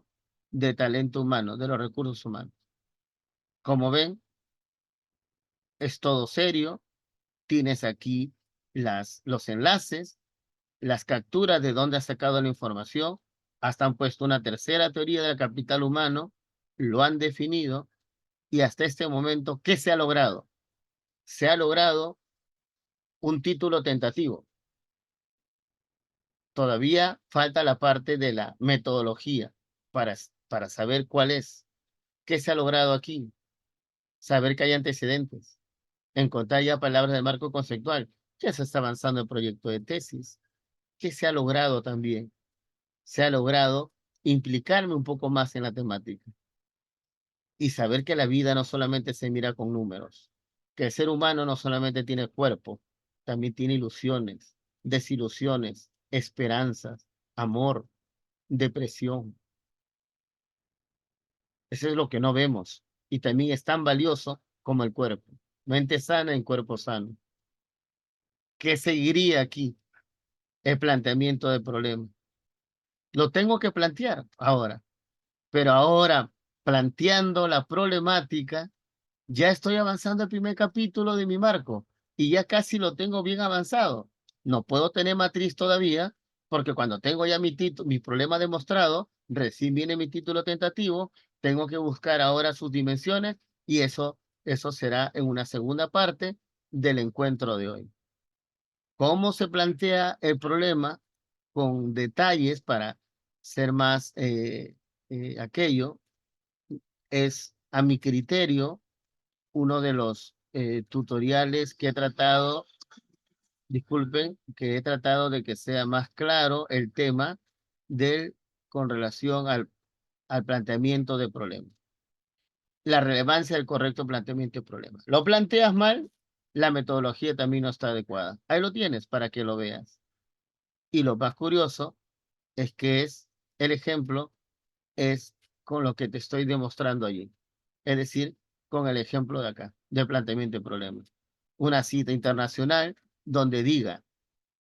de talento humano, de los recursos humanos. Como ven, es todo serio. Tienes aquí los enlaces, las capturas de dónde has sacado la información. Hasta han puesto una tercera teoría del capital humano, lo han definido, y hasta este momento, ¿qué se ha logrado? Se ha logrado un título tentativo. Todavía falta la parte de la metodología para saber cuál es. ¿Qué se ha logrado aquí? Saber que hay antecedentes. Encontrar ya palabras de marco conceptual. Ya se está avanzando el proyecto de tesis. ¿Qué se ha logrado también? Se ha logrado implicarme un poco más en la temática y saber que la vida no solamente se mira con números, que el ser humano no solamente tiene cuerpo, también tiene ilusiones, desilusiones, esperanzas, amor, depresión. Eso es lo que no vemos y también es tan valioso como el cuerpo. Mente sana en cuerpo sano. ¿Qué seguiría aquí? El planteamiento del problema. Lo tengo que plantear ahora, pero ahora planteando la problemática, ya estoy avanzando el primer capítulo de mi marco y ya casi lo tengo bien avanzado. No puedo tener matriz todavía porque cuando tengo ya mi problema demostrado, recién viene mi título tentativo, tengo que buscar ahora sus dimensiones y eso será en una segunda parte del encuentro de hoy. ¿Cómo se plantea el problema con detalles para ser más aquello? Es a mi criterio uno de los tutoriales que he tratado, disculpen, que he tratado de que sea más claro el tema con relación al planteamiento de problemas. La relevancia del correcto planteamiento de problemas. Lo planteas mal, la metodología también no está adecuada. Ahí lo tienes para que lo veas. Y lo más curioso es que el ejemplo es con lo que te estoy demostrando allí. Es decir, con el ejemplo de acá, de planteamiento de problemas. Una cita internacional donde diga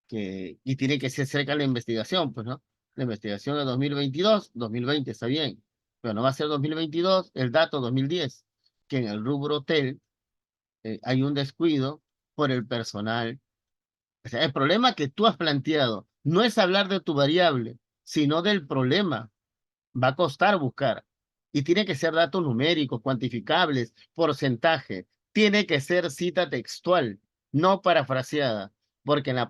y tiene que ser cerca de la investigación, pues, ¿no? La investigación es 2022, 2020 está bien, pero no va a ser 2022, el dato 2010, que en el rubro hotel hay un descuido por el personal. O sea, el problema que tú has planteado no es hablar de tu variable, sino del problema. Va a costar buscar. Y tiene que ser datos numéricos, cuantificables, porcentaje. Tiene que ser cita textual, no parafraseada, porque en la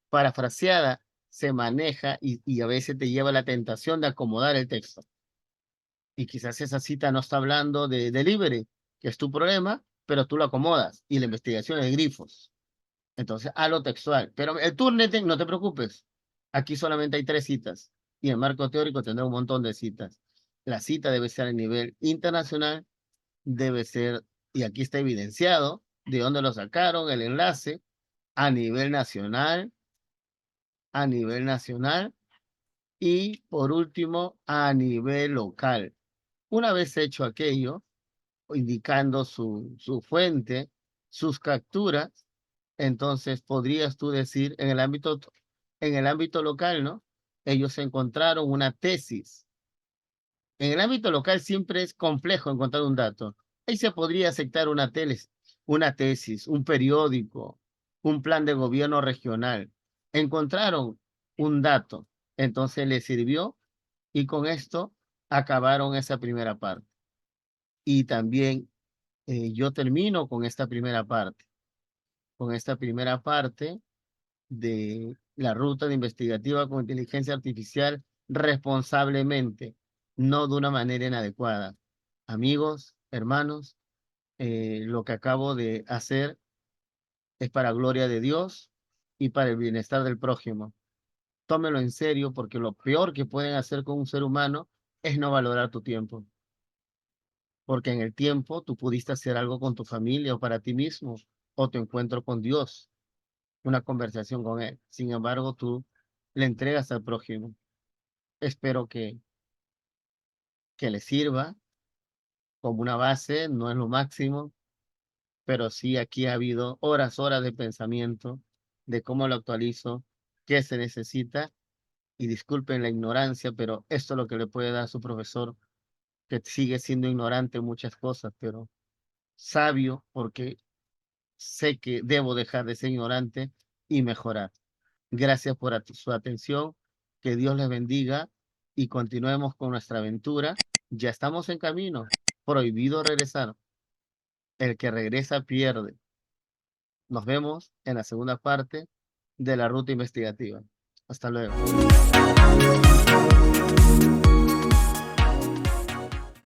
parafraseada se maneja y a veces te lleva la tentación de acomodar el texto. Y quizás esa cita no está hablando de delivery, que es tu problema, pero tú lo acomodas y la investigación es de grifos. Entonces, a lo textual. Pero el Turnitin, no te preocupes. Aquí solamente hay 3 citas. Y el marco teórico tendrá un montón de citas. La cita debe ser a nivel internacional, debe ser, y aquí está evidenciado, de dónde lo sacaron, el enlace, a nivel nacional, y por último, a nivel local. Una vez hecho aquello, indicando su fuente, sus capturas, entonces podrías tú decir en el ámbito local, ¿no? Ellos encontraron una tesis. En el ámbito local siempre es complejo encontrar un dato. Ahí se podría aceptar una tesis, un periódico, un plan de gobierno regional. Encontraron un dato, entonces les sirvió y con esto acabaron esa primera parte. Y también yo termino con esta primera parte de la ruta de investigativa con inteligencia artificial responsablemente, no de una manera inadecuada. amigos, hermanos, lo que acabo de hacer es para gloria de Dios y para el bienestar del prójimo. Tómelo en serio porque lo peor que pueden hacer con un ser humano es no valorar tu tiempo. Porque en el tiempo tú pudiste hacer algo con tu familia o para ti mismo, o tu encuentro con Dios, una conversación con Él. Sin embargo, tú le entregas al prójimo. Espero que le sirva como una base, no es lo máximo, pero sí aquí ha habido horas de pensamiento de cómo lo actualizo, qué se necesita, y disculpen la ignorancia, pero esto es lo que le puede dar a su profesor, que sigue siendo ignorante en muchas cosas, pero sabio porque sé que debo dejar de ser ignorante y mejorar. Gracias por su atención, que Dios les bendiga y continuemos con nuestra aventura. Ya estamos en camino, prohibido regresar. El que regresa pierde. Nos vemos en la segunda parte de la ruta investigativa. Hasta luego.